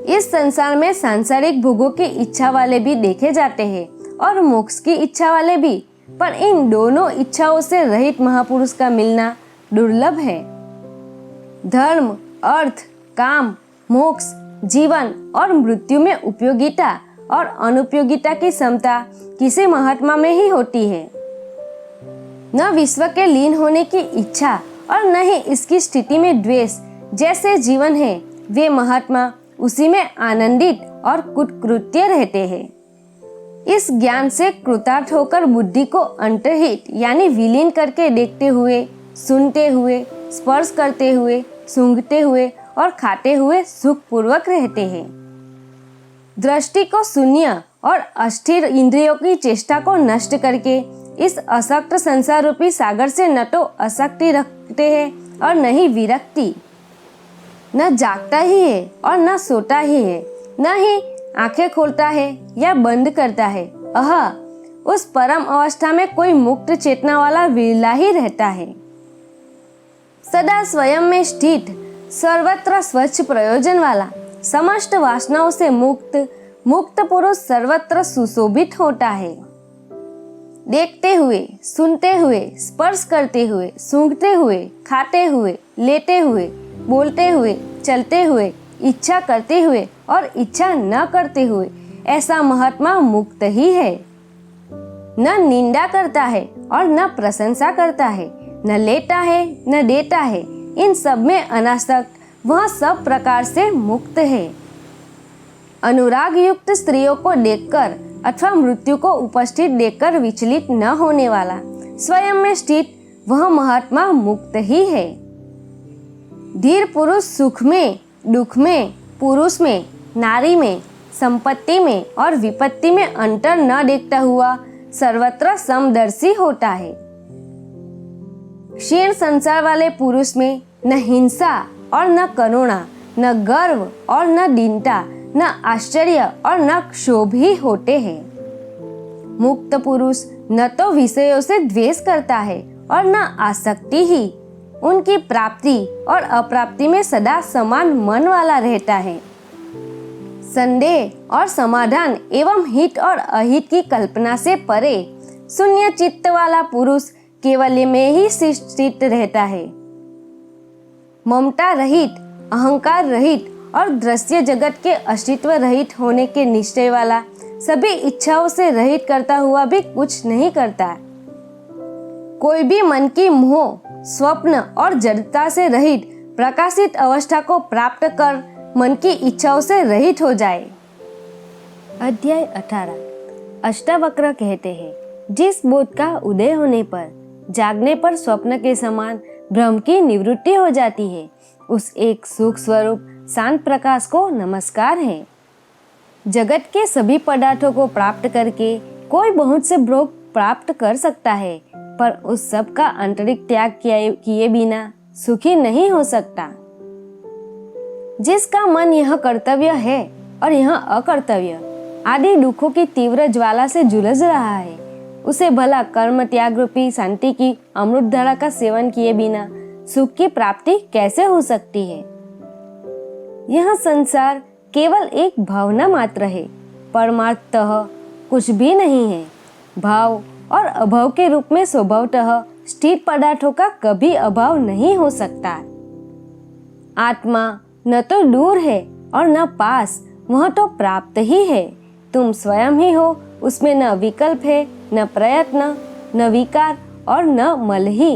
इस संसार में सांसारिक भोगों की इच्छा वाले भी देखे जाते हैं और मोक्ष की इच्छा वाले भी, पर इन दोनों इच्छाओं से रहित महापुरुष का मिलना दुर्लभ है। धर्म, अर्थ, काम, मोक्ष, जीवन और मृत्यु में उपयोगिता और अनुपयोगिता की समता किसी महात्मा में ही होती है। न विश्व के लीन होने की इच्छा और न ही इसकी स्थिति में द्वेष। जैसे जीवन है, वे महात्मा उसी में आनंदित और कुटकृत्य रहते हैं। इस ज्ञान से कृतार्थ होकर बुद्धि को अंतर्हित यानी विलीन करके देखते हुए, सुनते हुए, स्पर्श करते हुए, सूंघते हुए और खाते हुए सुख पूर्वक रहते हैं। दृष्टि को शून्य और अस्थिर इंद्रियों की चेष्टा को नष्ट करके इस अशक्त संसार रूपी सागर से न तो आसक्ति रखते हैं और न ही विरक्ति। न जागता ही है और न सोता ही है, न ही आंखें खोलता है या बंद करता है। उस परम अवस्था में कोई मुक्त चेतना वाला विरला ही रहता है। सदा स्वयं में स्थित, सर्वत्र स्वच्छ प्रयोजन वाला, समस्त वासनाओं से मुक्त मुक्त पुरुष सर्वत्र सुशोभित होता है। देखते हुए, सुनते हुए, स्पर्श करते हुए, सूंघते हुए, खाते हुए, लेटे हुए, बोलते हुए, चलते हुए, इच्छा करते हुए और इच्छा न करते हुए ऐसा महात्मा मुक्त ही है। न निंदा करता है और न प्रशंसा करता है, न लेता है न देता है, इन सब में अनासक्त वह सब प्रकार से मुक्त है। अनुराग युक्त स्त्रियों को देखकर अथवा मृत्यु को उपस्थित देखकर विचलित न होने वाला, स्वयं में स्थित वह महात्मा मुक्त ही है। धीर पुरुष सुख में, दुख में, पुरुष में, नारी में, संपत्ति में और विपत्ति में अंतर न देखता हुआ सर्वत्र समदर्शी होता है। क्षीण संसार वाले पुरुष में न हिंसा और न करुणा, न गर्व और न दीनता, न आश्चर्य और न क्षोभ ही होते हैं। मुक्त पुरुष न तो विषयों से द्वेष करता है और न आसक्ति ही, उनकी प्राप्ति और अप्राप्ति में सदा समान मन वाला रहता है। संदेह और समाधान एवं हित और अहित की कल्पना से परे शून्य चित्त वाला पुरुष केवल में ही स्थित रहता है। ममता रहित, अहंकार रहित और दृश्य जगत के अस्तित्व रहित होने के निश्चय वाला, सभी इच्छाओं से रहित करता हुआ भी कुछ नहीं करता। कोई भी मन की मोह, स्वप्न और जड़ता से रहित प्रकाशित अवस्था को प्राप्त कर मन की इच्छाओं से रहित हो जाए। अध्याय 18। अष्टावक्र कहते हैं, जिस बोध का उदय होने पर जागने पर स्वप्न के समान भ्रम की निवृत्ति हो जाती है, उस एक सुख स्वरूप शांत प्रकाश को नमस्कार है। जगत के सभी पदार्थों को प्राप्त करके कोई बहुत से भोग प्राप्त कर सकता है, पर उस सब का आंतरिक त्याग किए बिना सुखी नहीं हो सकता। जिसका मन यह कर्तव्य है और यह अकर्तव्य आदि दुखों की तीव्र ज्वाला से झुलस रहा है, उसे भला कर्म त्याग रूपी शांति की अमृत धारा का सेवन किए बिना सुख की प्राप्ति कैसे हो सकती है। यह संसार केवल एक भावना मात्र है, परमार्थतः कुछ भी नहीं है। भाव और अभाव के रूप में स्वभावतः स्थिर पदार्थों का कभी अभाव नहीं हो सकता। आत्मा न तो दूर है और न पास, वह तो प्राप्त ही है। तुम स्वयं ही हो, उसमें न विकल्प है, न प्रयत्न, न विकार और न मल ही।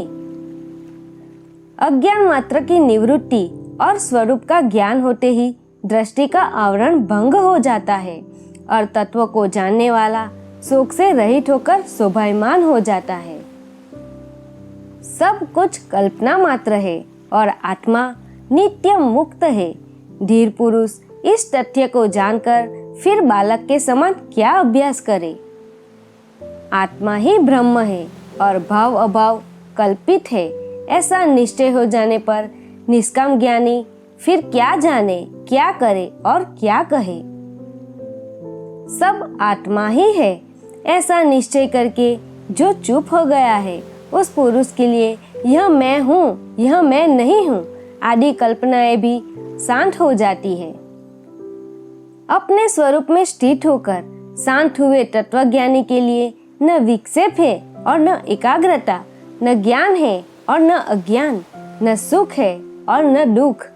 अज्ञान मात्र की निवृत्ति और स्वरूप का ज्ञान होते ही दृष्टि का आवरण भंग हो जाता है और तत्व को जानने वाला शोक से रहित होकर शोभायमान हो जाता है। सब कुछ कल्पना मात्र है और आत्मा नित्य मुक्त है। धीर पुरुष इस तथ्य को जानकर फिर बालक के समान क्या अभ्यास करे। आत्मा ही ब्रह्म है और भाव अभाव कल्पित है, ऐसा निश्चय हो जाने पर निष्काम ज्ञानी फिर क्या जाने, क्या करे और क्या कहे। सब आत्मा ही है, ऐसा निश्चय करके जो चुप हो गया है, उस पुरुष के लिए यह मैं हूँ, यह मैं नहीं हूँ आदि कल्पनाएं भी शांत हो जाती है। अपने स्वरूप में स्थित होकर शांत हुए तत्वज्ञानी के लिए न विक्षेप है और न एकाग्रता, न ज्ञान है और न अज्ञान, न सुख है और न दुख।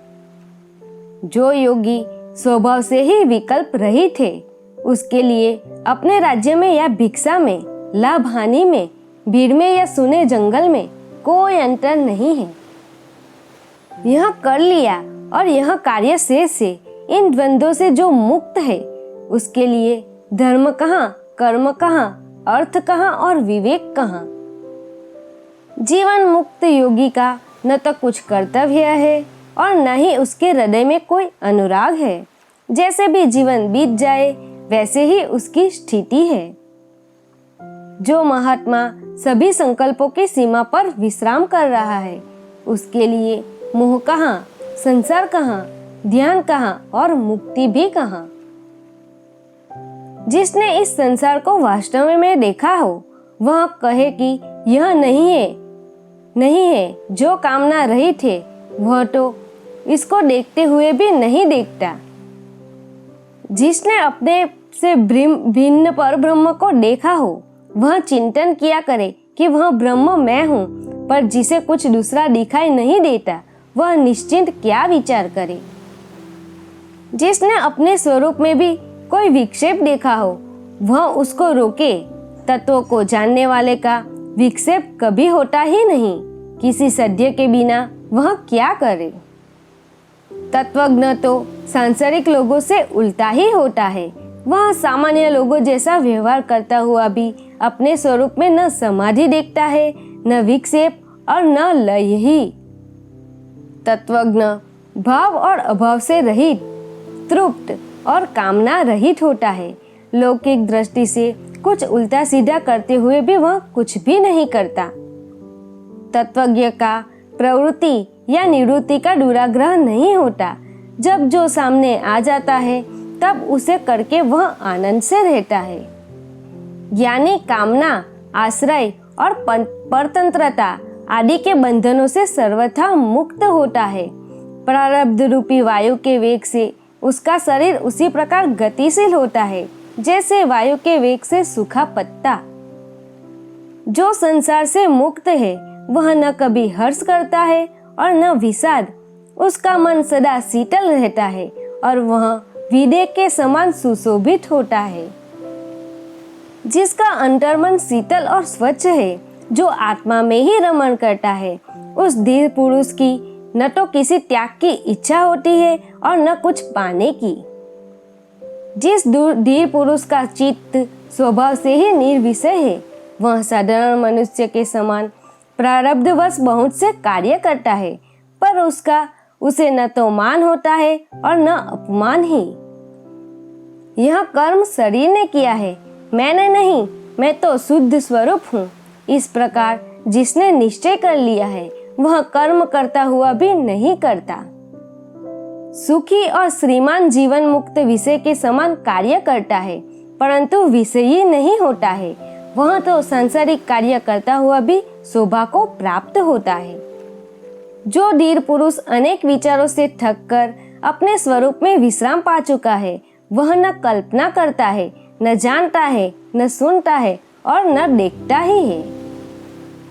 जो योगी स्वभाव से ही विकल्प रहित है, उसके लिए अपने राज्य में या भिक्षा में, लाभ हानि में, भीड़ में या सुने जंगल में कोई अंतर नहीं है। यह कर लिया और यह कार्य शेष है, इन द्वंद्वों से जो मुक्त है, उसके लिए धर्म कहाँ, कर्म कहाँ, अर्थ कहाँ और विवेक कहाँ। जीवन मुक्त योगी का न तो कुछ कर्तव्य है और न ही उसके हृदय में कोई अनुराग है। जैसे भी जीवन बीत जाए वैसे ही उसकी स्थिति है। जो महात्मा सभी संकल्पों की सीमा पर विश्राम कर रहा है, उसके लिए मोह कहाँ, संसार कहाँ, ध्यान कहाँ और मुक्ति भी कहाँ। जिसने इस संसार को वास्तव में देखा हो, वह कहे कि यह नहीं है, नहीं है। जो कामना रहित है, वह तो इसको देखते हुए भी नहीं देखता। जिसने अपने से भिन्न पर ब्रह्म को देखा हो वह चिंतन किया करे कि वह ब्रह्म मैं हूँ, पर जिसे कुछ दूसरा दिखाई नहीं देता वह निश्चिंत क्या विचार करे। जिसने अपने स्वरूप में भी कोई विक्षेप देखा हो वह उसको रोके। तत्व को जानने वाले का विक्षेप कभी होता ही नहीं, किसी सद्य के बिना वह क्या करे। तत्वज्ञ तो सांसारिक लोगों से उल्टा ही होता है। वह सामान्य लोगों जैसा व्यवहार करता हुआ भी अपने स्वरूप में न समाधि देखता है, न विक्षेप और न लय ही। तत्वज्ञ भाव और अभाव से रहित, तृप्त और कामना रहित होता है। लौकिक दृष्टि से कुछ उल्टा सीधा करते हुए भी वह कुछ भी नहीं करता। तत्वज्ञ का प्रवृत्ति या निवृत्ति का दुराग्रह नहीं होता। जब जो सामने आ जाता है तब उसे करके वह आनंद से रहता है। ज्ञानी कामना, आश्रय और परतंत्रता आदि के बंधनों से सर्वथा मुक्त होता है। प्रारब्ध रूपी वायु के वेग से उसका शरीर उसी प्रकार गतिशील होता है जैसे वायु के वेग से सूखा पत्ता। जो संसार से मुक्त है वह न कभी हर्ष करता है और न विषाद। उसका मन सदा शीतल रहता है और वह विदेह के समान सुशोभित होता है। जिसका अंतर्मन शीतल और स्वच्छ है, जो आत्मा में ही रमण करता है, उस धीर पुरुष की न तो किसी त्याग की इच्छा होती है और न कुछ पाने की। जिस धीर पुरुष का चित्त स्वभाव से ही निर्विषय है वह साधारण मनुष्य के समान प्रारब्धवश बहुत से कार्य करता है, पर उसे न तो मान होता है और न अपमान ही। यह कर्म शरीर ने किया है, मैंने नहीं, मैं तो शुद्ध स्वरूप हूँ। इस प्रकार जिसने निश्चय कर लिया है वह कर्म करता हुआ भी नहीं करता। सुखी और श्रीमान जीवन मुक्त विषय के समान कार्य करता है, परंतु विषयी नहीं होता है। वह तो सांसारिक कार्य करता हुआ भी शोभा को प्राप्त होता है। जो धीर पुरुष अनेक विचारों से थक कर अपने स्वरूप में विश्राम पा चुका है वह न कल्पना करता है, न जानता है, न सुनता है और न देखता ही है।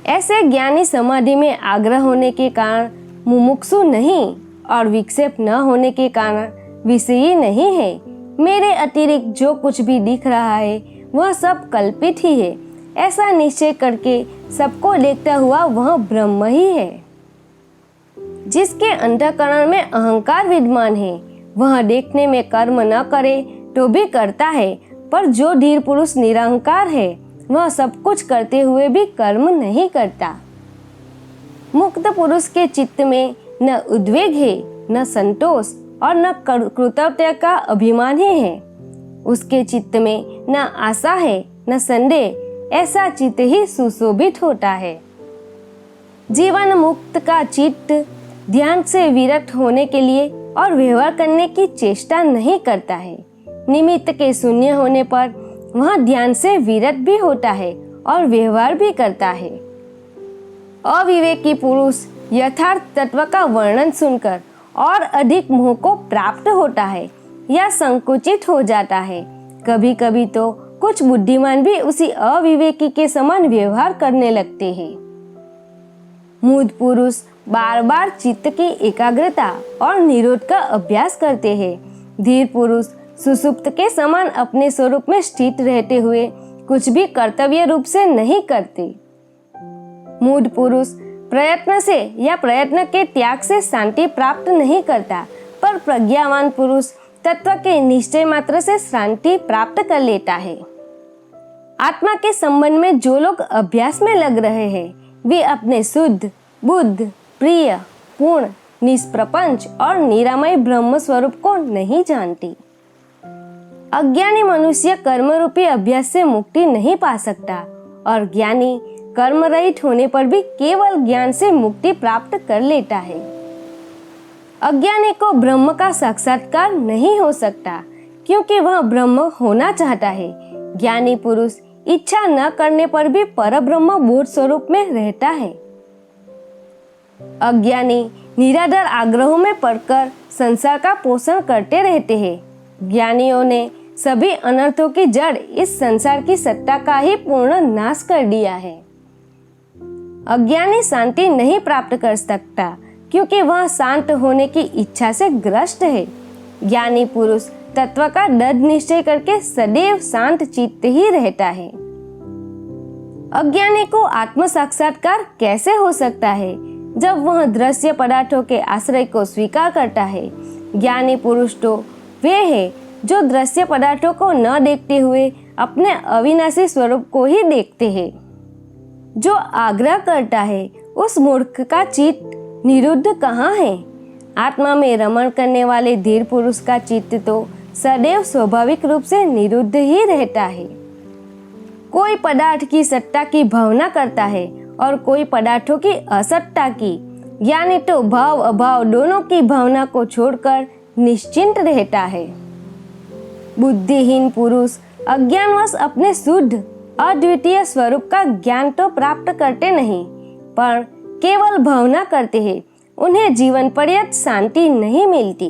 ऐसे ज्ञानी समाधि में आग्रह होने के कारण मुमुक्षु नहीं और विक्षेप न होने के कारण विषयी नहीं है। मेरे अतिरिक्त जो कुछ भी दिख रहा है वह सब कल्पित ही है, ऐसा निश्चय करके सबको देखता हुआ वह ब्रह्म ही है। जिसके अंतःकरण में अहंकार विद्यमान है वह देखने में कर्म न करे तो भी करता है, पर जो धीर पुरुष निरहंकार है वह सब कुछ करते हुए भी कर्म नहीं करता। मुक्त पुरुष के चित्त में न उद्वेग है, न संतोष और न कृतज्ञता का अभिमान ही है। उसके चित्त में न आशा है न संदेह, ऐसा चित्त ही सुशोभित होता है। जीवन मुक्त का चित्त ध्यान से विरक्त होने के लिए और व्यवहार करने की चेष्टा नहीं करता है। निमित्त के शून्य होने पर वह ध्यान से विरत भी होता है और व्यवहार भी करता है। अविवेकी पुरुष यथार्थ तत्व का वर्णन सुनकर और अधिक मोह को प्राप्त होता है या संकुचित हो जाता है। कभी कभी तो कुछ बुद्धिमान भी उसी अविवेकी के समान व्यवहार करने लगते हैं। मूढ़ पुरुष बार बार चित्त की एकाग्रता और निरोध का अभ्यास करते हैं। धीर पुरुष सुषुप्त के समान अपने स्वरूप में स्थित रहते हुए कुछ भी कर्तव्य रूप से नहीं करते। मूढ़ पुरुष प्रयत्न से या प्रयत्न के त्याग से शांति प्राप्त नहीं करता, पर प्रज्ञावान पुरुष तत्व के निश्चय मात्र से शांति प्राप्त कर लेता है। आत्मा के संबंध में जो लोग अभ्यास में लग रहे हैं वे अपने शुद्ध, बुद्ध, प्रिय, पूर्ण, निष्प्रपंच और निरामय ब्रह्म स्वरूप को नहीं जानती। अज्ञानी मनुष्य कर्म रूपी अभ्यास से मुक्ति नहीं पा सकता और ज्ञानी कर्म रहित होने पर भी केवल ज्ञान से मुक्ति प्राप्त कर लेता है। अज्ञानी को ब्रह्म का साक्षात्कार नहीं हो सकता क्योंकि वह ब्रह्म होना चाहता है। ज्ञानी पुरुष इच्छा न करने पर भी परब्रह्म बोध स्वरूप में रहता है। अज्ञानी निराधार आग्रहों में पड़कर संसार का पोषण करते रहते हैं। ज्ञानियों ने सभी अनर्थों की जड़ इस संसार की सत्ता का ही पूर्ण नाश कर दिया है। अज्ञानी शांति नहीं प्राप्त कर सकता क्योंकि वह शांत होने की इच्छा से ग्रस्त है। ज्ञानी पुरुष तत्व का दृढ़ निश्चय करके सदैव शांत चित्त ही रहता है। अज्ञानी को आत्म साक्षात्कार कैसे हो सकता है जब वह दृश्य पदार्थों के आश्रय को स्वीकार करता है। ज्ञानी पुरुष तो वे है जो दृश्य पदार्थों को न देखते हुए अपने अविनाशी स्वरूप को ही देखते हैं। जो आग्रह करता है उस मूर्ख का चित्त निरुद्ध कहाँ है। आत्मा में रमण करने वाले धीर पुरुष का चित्त तो सदैव स्वाभाविक रूप से निरुद्ध ही रहता है। कोई पदार्थ की सत्ता की भावना करता है और कोई पदार्थों की असत्ता की। ज्ञानी तो भाव अभाव दोनों की भावना को छोड़कर निश्चिंत रहता है। बुद्धिहीन पुरुष अज्ञानवश अपने शुद्ध अद्वितीय स्वरूप का ज्ञान तो प्राप्त करते नहीं, पर केवल भावना करते हैं। उन्हें जीवन पर्यंत शांति नहीं मिलती।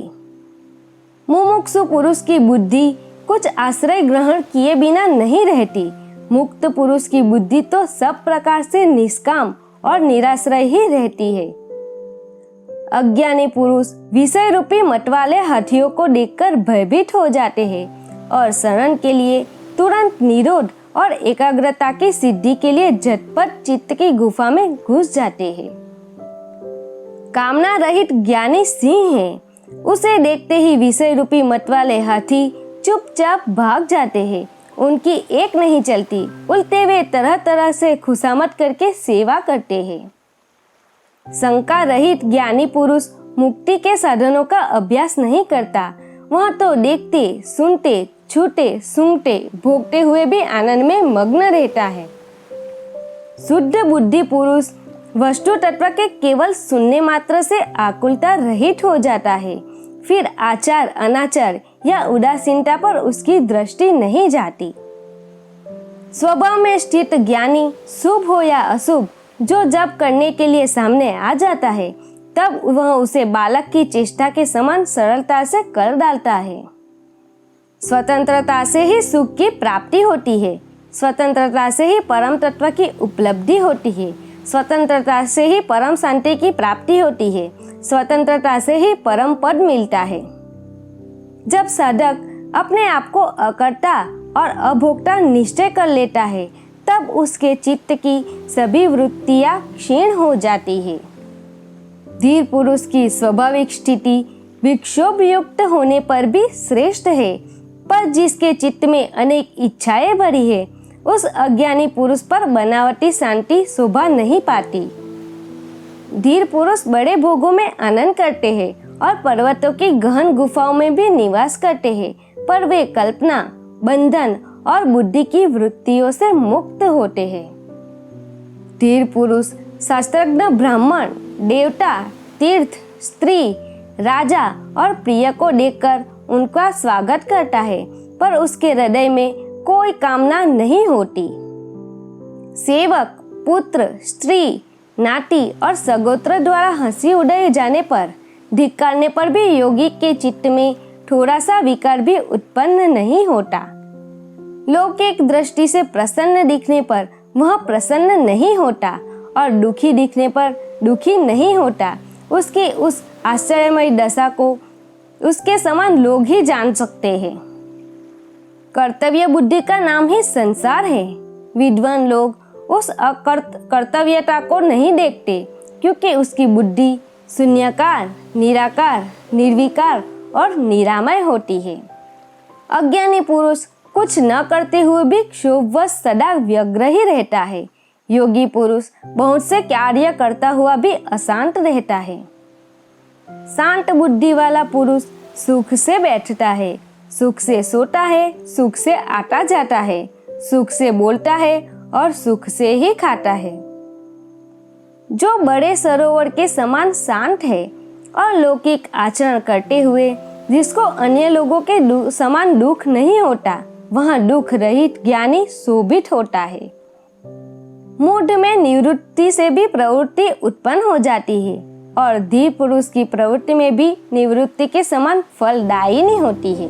मुमुक्षु पुरुष की बुद्धि कुछ आश्रय ग्रहण किए बिना नहीं रहती। मुक्त पुरुष की बुद्धि तो सब प्रकार से निष्काम और निराश्रय ही रहती है। अज्ञानी पुरुष विषय रूपी मत वाले हाथियों को देखकर भयभीत हो जाते हैं और शरण के लिए तुरंत निरोध और एकाग्रता की सिद्धि के लिए झटपट चित्त की गुफा में घुस जाते हैं। कामना रहित ज्ञानी सिंह है। उसे देखते ही विषय रूपी मत वाले हाथी चुपचाप भाग जाते हैं। उनकी एक नहीं चलती, उल्टे वे तरह तरह से खुशामद करके सेवा करते हैं। शंका रहित ज्ञानी पुरुष मुक्ति के साधनों का अभ्यास नहीं करता। वह तो देखते, सुनते, छूते, सूंघते, भोगते हुए भी आनंद में मग्न रहता है। शुद्ध बुद्धि पुरुष वस्तु तत्व के केवल सुनने मात्र से आकुलता रहित हो जाता है। फिर आचार, अनाचार या उदासीनता पर उसकी दृष्टि नहीं जाती। स्वभाव में स्थित ज्ञानी शुभ हो या अशुभ जो जप करने के लिए सामने आ जाता है, तब वह उसे बालक की चेष्टा के समान सरलता से कर डालता है। स्वतंत्रता से ही सुख की प्राप्ति होती है। स्वतंत्रता से ही परम तत्व की उपलब्धि होती है। स्वतंत्रता से ही परम शांति की प्राप्ति होती है। स्वतंत्रता से ही परम पद मिलता है। जब साधक अपने आप को अकर्ता और अभोक्ता निश्चय कर लेता है, तब उसके चित्त की सभी वृत्तियां क्षीण हो जाती है। धीर पुरुष की स्वाभाविक स्थिति विक्षोभ युक्त होने पर भी श्रेष्ठ है, पर जिसके चित्त में अनेक इच्छाएं भरी है, उस अज्ञानी पुरुष पर बनावटी शांति शोभा नहीं पाती। धीर पुरुष बड़े भोगों में आनंद करते हैं और पर्वतों की गहन गुफाओं में भी निवास करते हैं, पर वे कल्पना, बंधन और बुद्धि की वृत्तियों से मुक्त होते हैं। धीर पुरुष शास्त्रज्ञ ब्राह्मण, देवता, तीर्थ, स्त्री, राजा और प्रिय को देखकर उनका स्वागत करता है, पर उसके हृदय में कोई कामना नहीं होती। सेवक, पुत्र, स्त्री, नाती और सगोत्र द्वारा हंसी उड़ाए जाने पर, धिक्कारने पर भी योगी के चित्त में थोड़ा सा विकार भी उत्पन्न नहीं होता। लौकिक दृष्टि से प्रसन्न दिखने पर वह प्रसन्न नहीं होता और दुखी दिखने पर दुखी नहीं होता। उसकी उस आश्चर्यमय दशा को उसके समान लोग ही जान सकते हैं। कर्तव्य बुद्धि का नाम ही संसार है। विद्वान लोग उस कर्तव्यता को नहीं देखते, क्योंकि उसकी बुद्धि शून्यकार, निराकार, निर्विकार और निरामय होती है। अज्ञानी पुरुष कुछ न करते हुए भी क्षोभवश सदा व्यग्र ही रहता है। योगी पुरुष बहुत से कार्य करता हुआ भी अशांत रहता है। शांत बुद्धि वाला पुरुष सुख से बैठता है, सुख से सोता है, सुख से आता जाता है, सुख से बोलता है और सुख से ही खाता है। जो बड़े सरोवर के समान शांत है और लौकिक आचरण करते हुए जिसको अन्य लोगों के समान दुख नहीं होता, वहाँ दुख रहित ज्ञानी शोभित होता है। मूढ़ में निवृत्ति से भी प्रवृत्ति उत्पन्न हो जाती है और धीर पुरुष की प्रवृत्ति में भी निवृत्ति के समान फलदायिनी होती है।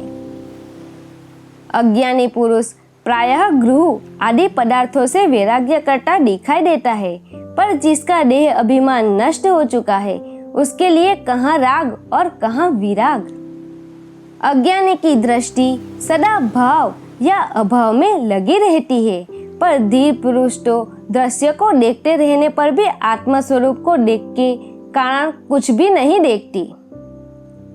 अज्ञानी पुरुष प्रायः गृह आदि पदार्थों से वैराग्य करता दिखाई देता है, पर जिसका देह अभिमान नष्ट हो चुका है उसके लिए कहाँ राग और कहाँ विराग। अज्ञानी की दृष्टि सदा भाव या अभाव में लगी रहती है, पर धीर पुरुष तो दृश्य को देखते रहने पर भी आत्मा स्वरूप को देख के कारण कुछ भी नहीं देखती।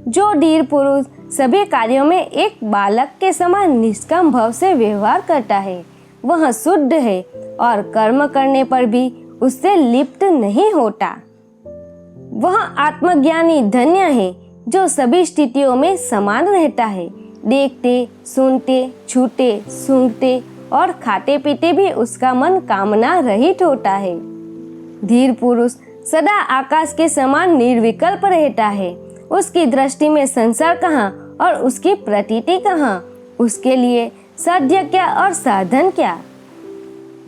जो धीर पुरुष सभी कार्यों में एक बालक के समान निष्काम भाव से व्यवहार करता है वह शुद्ध है और कर्म करने पर भी उससे लिप्त नहीं होता। वह आत्मज्ञानी धन्य है जो सभी स्थितियों में समान रहता है। देखते, सुनते, छूते, सूंघते और खाते पीते भी उसका मन कामना रहित होता है। धीर पुरुष सदा आकाश के समान निर्विकल्प रहता है। उसकी दृष्टि में संसार कहाँ और उसकी प्रतीति कहाँ, उसके लिए साध्य क्या और साधन क्या।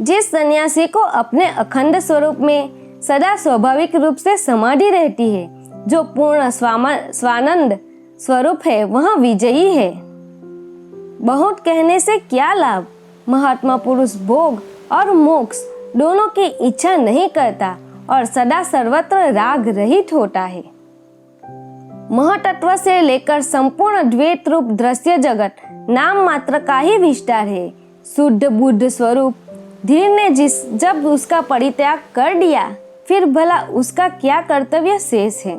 जिस सन्यासी को अपने अखंड स्वरूप में सदा स्वाभाविक रूप से समाधि रहती है, जो पूर्ण स्वानंद स्वरूप है, वह विजयी है। बहुत कहने से क्या लाभ। महात्मा पुरुष भोग और मोक्ष दोनों की इच्छा नहीं करता और सदा सर्वत्र राग रहित होता है। महतत्व से लेकर संपूर्ण द्वैत रूप दृश्य जगत नाम मात्र का ही विस्तार है। शुद्ध बुद्ध स्वरूप धीर ने जब उसका परित्याग कर दिया, फिर भला उसका क्या कर्तव्य शेष है।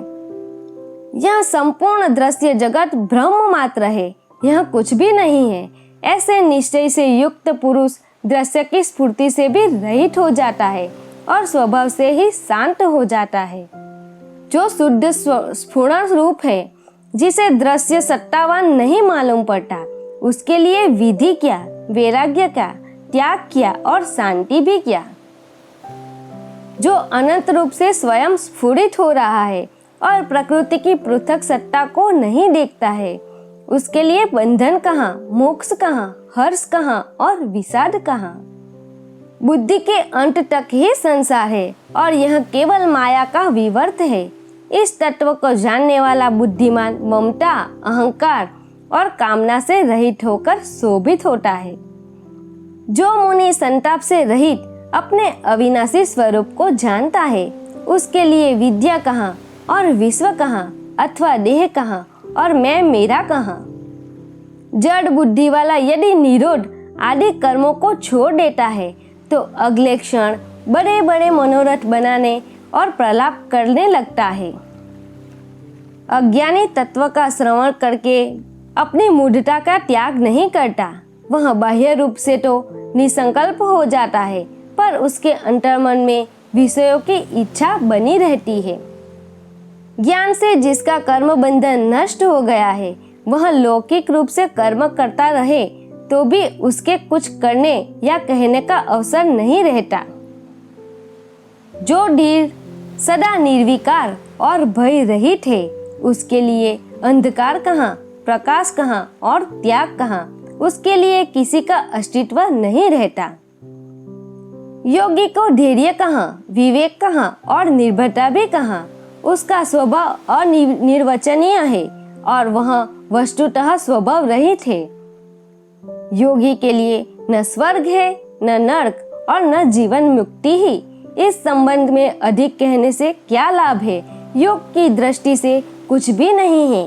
यह संपूर्ण दृश्य जगत ब्रह्म मात्र है, यह कुछ भी नहीं है। ऐसे निश्चय से युक्त पुरुष दृश्य की स्फूर्ति से भी रहित हो जाता है और स्वभाव से ही शांत हो जाता है। जो शुद्ध स्फुरण रूप है, जिसे दृश्य सत्तावान नहीं मालूम पड़ता, उसके लिए विधि क्या, वैराग्य क्या, त्याग क्या और शांति भी क्या। जो अनंत रूप से स्वयं स्फुरित हो रहा है और प्रकृति की पृथक सत्ता को नहीं देखता है, उसके लिए बंधन कहाँ, मोक्ष कहाँ, हर्ष कहाँ और विषाद कहाँ। बुद्धि के अंत तक ही संसार है और यह केवल माया का विवर्त है। इस तत्व को जानने वाला बुद्धिमान ममता, अहंकार और कामना से रहित होकर शोभित होता है। जो मुनि संताप से रहित अपने अविनाशी स्वरूप को जानता है, उसके लिए विद्या कहाँ और विश्व कहाँ अथवा देह कहाँ और मैं मेरा कहाँ। जड़ बुद्धि वाला यदि निरोध आदि कर्मों को छोड़ देता है तो अगले क्षण बड़े बड़े मनोरथ बनाने और प्रलाप करने लगता है। अज्ञानी तत्व का श्रवण करके अपनी मूढ़ता का त्याग नहीं करता। वह बाह्य रूप से तो निसंकल्प हो जाता है, पर उसके अंतर्मन में विषयों की इच्छा बनी रहती है। ज्ञान से जिसका कर्म बंधन नष्ट हो गया है, वह लौकिक रूप से कर्म करता रहे तो भी उसके कुछ करने या कहने का अवसर नहीं रहता। जो धीर सदा निर्विकार और भय रहित है, उसके लिए अंधकार कहाँ, प्रकाश कहाँ और त्याग कहाँ, उसके लिए किसी का अस्तित्व नहीं रहता। योगी को धैर्य कहाँ, विवेक कहाँ और निर्भरता भी कहाँ। उसका स्वभाव अनिर्वचनीय है और वह वस्तुतः स्वभाव रहित है। योगी के लिए न स्वर्ग है, न नरक और न जीवन मुक्ति ही। इस संबंध में अधिक कहने से क्या लाभ है। योग की दृष्टि से कुछ भी नहीं है।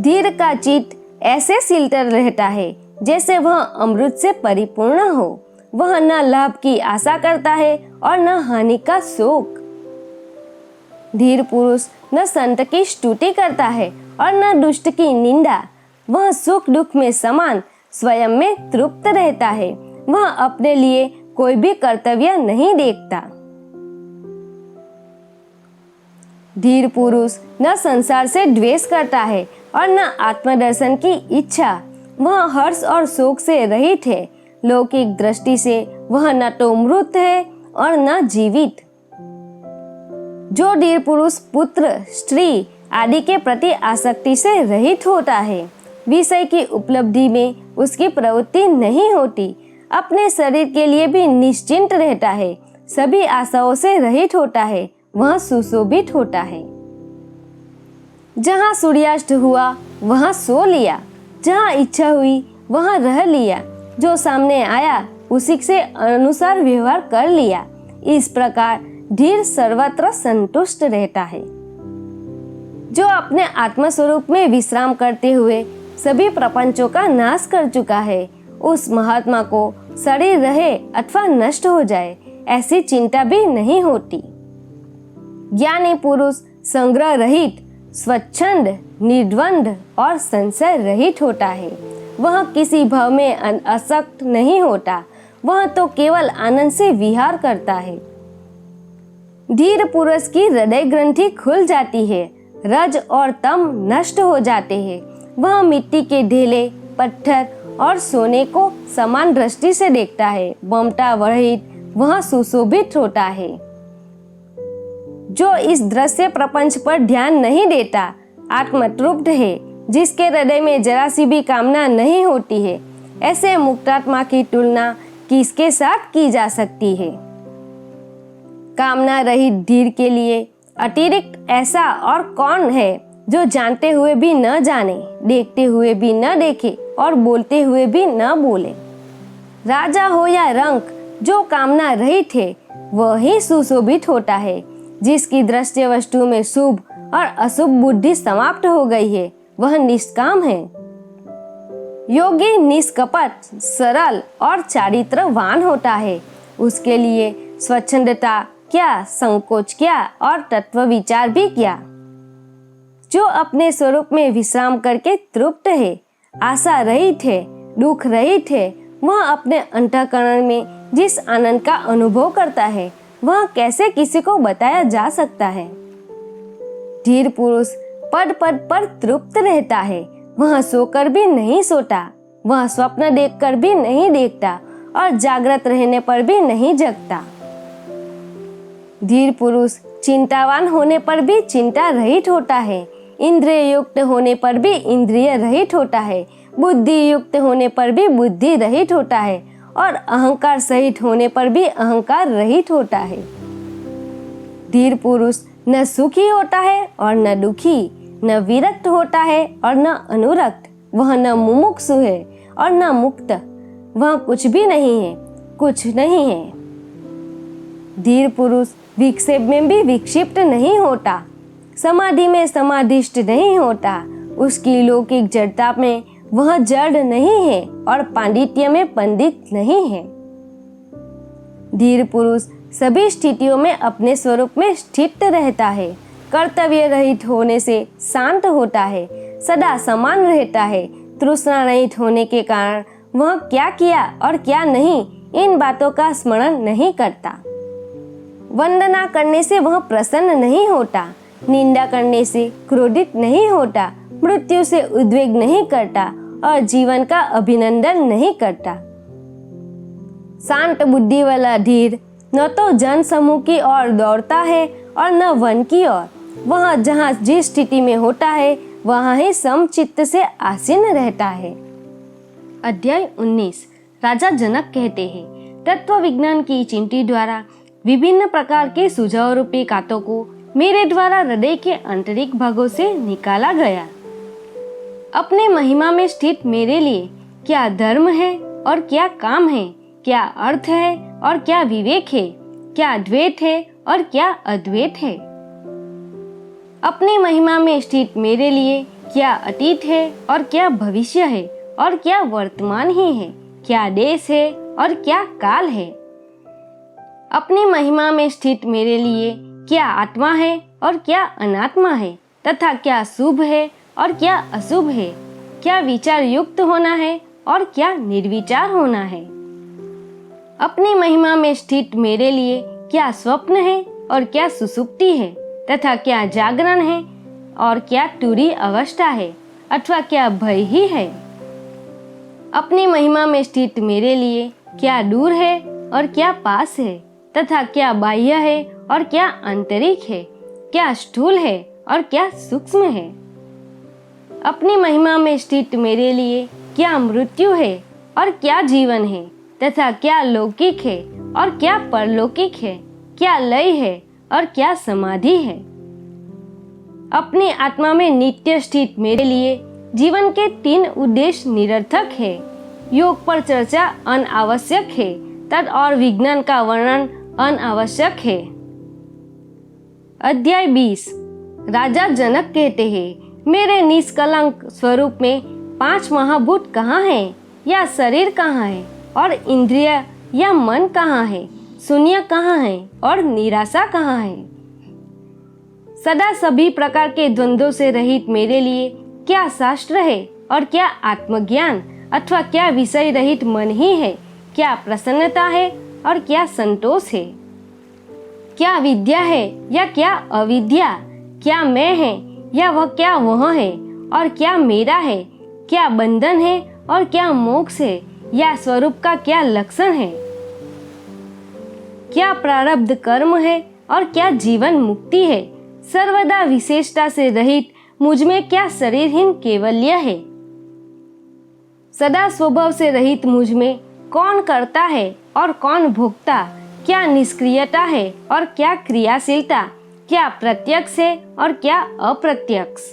धीर का चित्त ऐसे शीतल रहता है जैसे वह अमृत से परिपूर्ण हो। वह न लाभ की आशा करता है और न हानि का शोक। धीर पुरुष न संत की स्तुति करता है और न दुष्ट की निंदा। वह सुख दुख में समान स्वयं में तृप्त रहता है। वह अपने लिए कोई भी कर्तव्य नहीं देखता। धीर पुरुष न संसार से द्वेष करता है और न आत्मदर्शन की इच्छा। वह हर्ष और शोक से रहित है। लौकिक दृष्टि से वह न तो मृत है और न जीवित। जो धीर पुरुष पुत्र, स्त्री आदि के प्रति आसक्ति से रहित होता है, विषय की उपलब्धि में उसकी प्रवृत्ति नहीं होती, अपने शरीर के लिए भी निश्चिंत रहता है, सभी आशाओं से रहित होता है, वह सुशोभित होता है। जहाँ सूर्यास्त हुआ वहाँ सो लिया, जहाँ इच्छा हुई वहाँ रह लिया, जो सामने आया उसी से अनुसार व्यवहार कर लिया। इस प्रकार धीर सर्वत्र संतुष्ट रहता है। जो अपने आत्म स्वरूप में विश्राम करते हुए सभी प्रपंचों का नाश कर चुका है, उस महात्मा को शरीर रहे अथवा नष्ट हो जाए ऐसी चिंता भी नहीं होती। ज्ञानी पुरुष संग्रह रहित, स्वच्छंद, निर्द्वंद और संशय रहित होता है। वह किसी भाव में आसक्त नहीं होता, वह तो केवल आनंद से विहार करता है। धीर पुरुष की हृदय ग्रंथि खुल जाती है, रज और तम नष्ट हो जाते हैं। वह मिट्टी के ढेले, पत्थर और सोने को समान दृष्टि से देखता है। ममता रहित वह सुशोभित होता है। जो इस दृश्य प्रपंच पर ध्यान नहीं देता आत्मतृप्त है, जिसके हृदय में जरा सी भी कामना नहीं होती है, ऐसे मुक्तात्मा की तुलना किसके साथ की जा सकती है। कामना रहित धीर के लिए अतिरिक्त ऐसा और कौन है जो जानते हुए भी न जाने, देखते हुए भी न देखे और बोलते हुए भी न बोले। राजा हो या रंक, जो कामना रहित है वही सुशोभित होता है। जिसकी दृश्य वस्तु में शुभ और अशुभ बुद्धि समाप्त हो गई है, वह निष्काम है। योगी निष्कपट, सरल और चारित्रवान होता है। उसके लिए स्वच्छंदता क्या, संकोच क्या और तत्व विचार भी क्या। जो अपने स्वरूप में विश्राम करके तृप्त है, आशा रहित है, दुख रहित है, वह अपने अंतःकरण में जिस आनंद का अनुभव करता है, वह कैसे किसी को बताया जा सकता है। धीर पुरुष पद पद पर तृप्त रहता है। वह सोकर भी नहीं सोता, वह स्वप्न देखकर भी नहीं देखता और जागृत रहने पर भी नहीं जगता। धीर पुरुष चिंतावान होने पर भी चिंता रहित होता है, इंद्रिय युक्त होने पर भी इंद्रिय रहित होता है, बुद्धि युक्त होने पर भी बुद्धि रहित होता है और अहंकार सहित होने पर भी अहंकार रहित होता है। धीर पुरुष न सुखी होता है और न दुखी, न विरक्त होता है और न अनुरक्त। वह न मुमुक्षु है और न मुक्त। वह कुछ भी नहीं है, कुछ नहीं है। धीर पुरुष विक्षेप में भी विक्षिप्त नहीं होता, समाधि में समाधिष्ट नहीं होता। उसकी लौकिक जड़ता में वह जड़ नहीं है और पांडित्य में पंडित नहीं है। धीर पुरुष सभी स्थितियों में अपने स्वरूप में स्थित रहता है। कर्तव्य रहित होने से शांत होता है, सदा समान रहता है। तृष्णा रहित होने के कारण वह क्या किया और क्या नहीं, इन बातों का स्मरण नहीं करता। वंदना करने से वह प्रसन्न नहीं होता, निंदा करने से क्रोधित नहीं होता, मृत्यु से उद्वेग नहीं करता और जीवन का अभिनंदन नहीं करता। शांत बुद्धि वाला धीर न तो जन समूह की ओर दौड़ता है और न वन की ओर। वह जहाँ जिस स्थिति में होता है वहाँ ही समचित्त से आसीन रहता है। अध्याय 19। राजा जनक कहते हैं, तत्व विज्ञान की चिंटी द्वारा विभिन्न प्रकार के सुझाव रूपी कांतों को मेरे द्वारा हृदय के आंतरिक भागों से निकाला गया। अपने महिमा में स्थित मेरे लिए क्या धर्म है और क्या काम है, क्या अर्थ है और क्या विवेक है, क्या द्वैत है और क्या अद्वैत है। अपनी महिमा में स्थित मेरे लिए क्या अतीत है और क्या भविष्य है और क्या वर्तमान ही है, क्या देश है और क्या काल है। अपनी महिमा में स्थित मेरे लिए क्या आत्मा है और क्या अनात्मा है, तथा क्या शुभ है और क्या अशुभ है, क्या विचार युक्त होना है और क्या निर्विचार होना है। अपनी महिमा में स्थित मेरे लिए क्या स्वप्न है और क्या सुसुप्ति है, तथा क्या जागरण है और क्या तुरी अवस्था है अथवा क्या भय ही है। अपनी महिमा में स्थित मेरे लिए क्या दूर है और क्या पास है, तथा क्या बाह्य है और क्या आंतरिक है, क्या स्थूल है और क्या सूक्ष्म है। अपनी महिमा में स्थित मेरे लिए क्या मृत्यु है और क्या जीवन है, तथा क्या लौकिक है और क्या परलौकिक है, क्या लय है और क्या समाधि है। अपनी आत्मा में नित्य स्थित मेरे लिए जीवन के 3 उद्देश्य निरर्थक है। योग पर चर्चा अनावश्यक है, तर्क और विज्ञान का वर्णन अनावश्यक है। अध्याय 20। राजा जनक कहते हैं, मेरे निष्कलंक स्वरूप में 5 महाभूत कहाँ हैं, या शरीर कहाँ है, और इंद्रिय या मन कहाँ है, शून्य कहाँ है, और निराशा कहाँ है। सदा सभी प्रकार के द्वंद्वों से रहित मेरे लिए क्या शास्त्र है और क्या आत्मज्ञान, अथवा क्या विषय रहित मन ही है, क्या प्रसन्नता है और क्या संतोष है, क्या विद्या है या क्या अविद्या, क्या मैं है या वह है, और क्या मेरा है, क्या बंधन है और क्या मोक्ष है, या स्वरूप का क्या लक्षण है, क्या प्रारब्ध कर्म है और क्या जीवन मुक्ति है, सर्वदा विशेषता से रहित मुझ में क्या शरीरहीन केवल्य है, सदा स्वभाव से रहित मुझ में कौन करता है और कौन भोगता, क्या निष्क्रियता है और क्या क्रियाशीलता, क्या प्रत्यक्ष है और क्या अप्रत्यक्ष।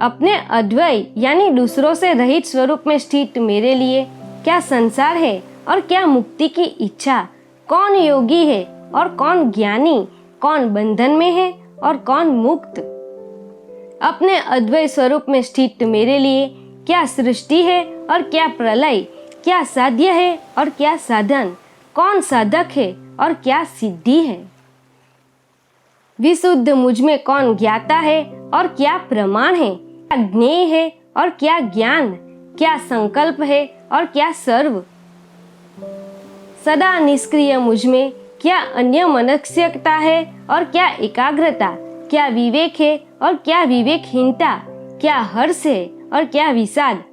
अपने अद्वय यानी दूसरों से रहित स्वरूप में स्थित मेरे लिए क्या संसार है और क्या मुक्ति की इच्छा, कौन योगी है और कौन ज्ञानी, कौन बंधन में है और कौन मुक्त। अपने अद्वय स्वरूप में स्थित मेरे लिए क्या सृष्टि है और क्या प्रलय, क्या साध्य है और क्या साधन, कौन साधक है और क्या सिद्धि है। विशुद्ध मुझ में कौन ज्ञाता है और क्या प्रमाण है, क्या ज्ञेय है और क्या ज्ञान, क्या संकल्प है और क्या सर्व। सदा निष्क्रिय मुझ में क्या अन्य मनस्यता है और क्या एकाग्रता, क्या विवेक है और क्या विवेकहीनता, क्या हर्ष है और क्या विषाद।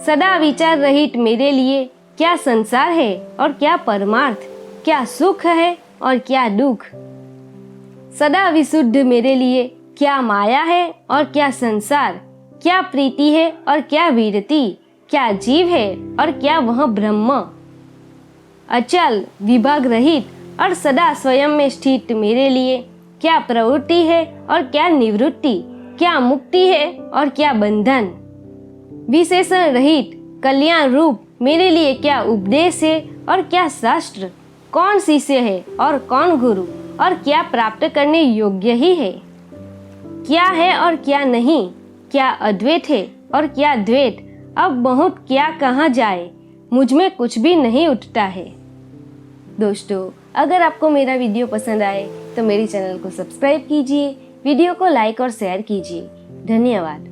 सदा विचार रहित मेरे लिए क्या संसार है और क्या परमार्थ, क्या सुख है और क्या दुख। सदा विशुद्ध मेरे लिए क्या माया है और क्या संसार, क्या प्रीति है और क्या वीरति, क्या जीव है और क्या वह ब्रह्म। अचल विभाग रहित और सदा स्वयं में स्थित मेरे लिए क्या प्रवृत्ति है और क्या निवृत्ति, क्या मुक्ति है और क्या बंधन। विशेषण रहित कल्याण रूप मेरे लिए क्या उपदेश है और क्या शास्त्र, कौन शिष्य है और कौन गुरु, और क्या प्राप्त करने योग्य ही है, क्या है और क्या नहीं, क्या अद्वैत है और क्या द्वैत। अब बहुत क्या कहा जाए, मुझ में कुछ भी नहीं उठता है। दोस्तों, अगर आपको मेरा वीडियो पसंद आए तो मेरे चैनल को सब्सक्राइब कीजिए, वीडियो को लाइक और शेयर कीजिए। धन्यवाद।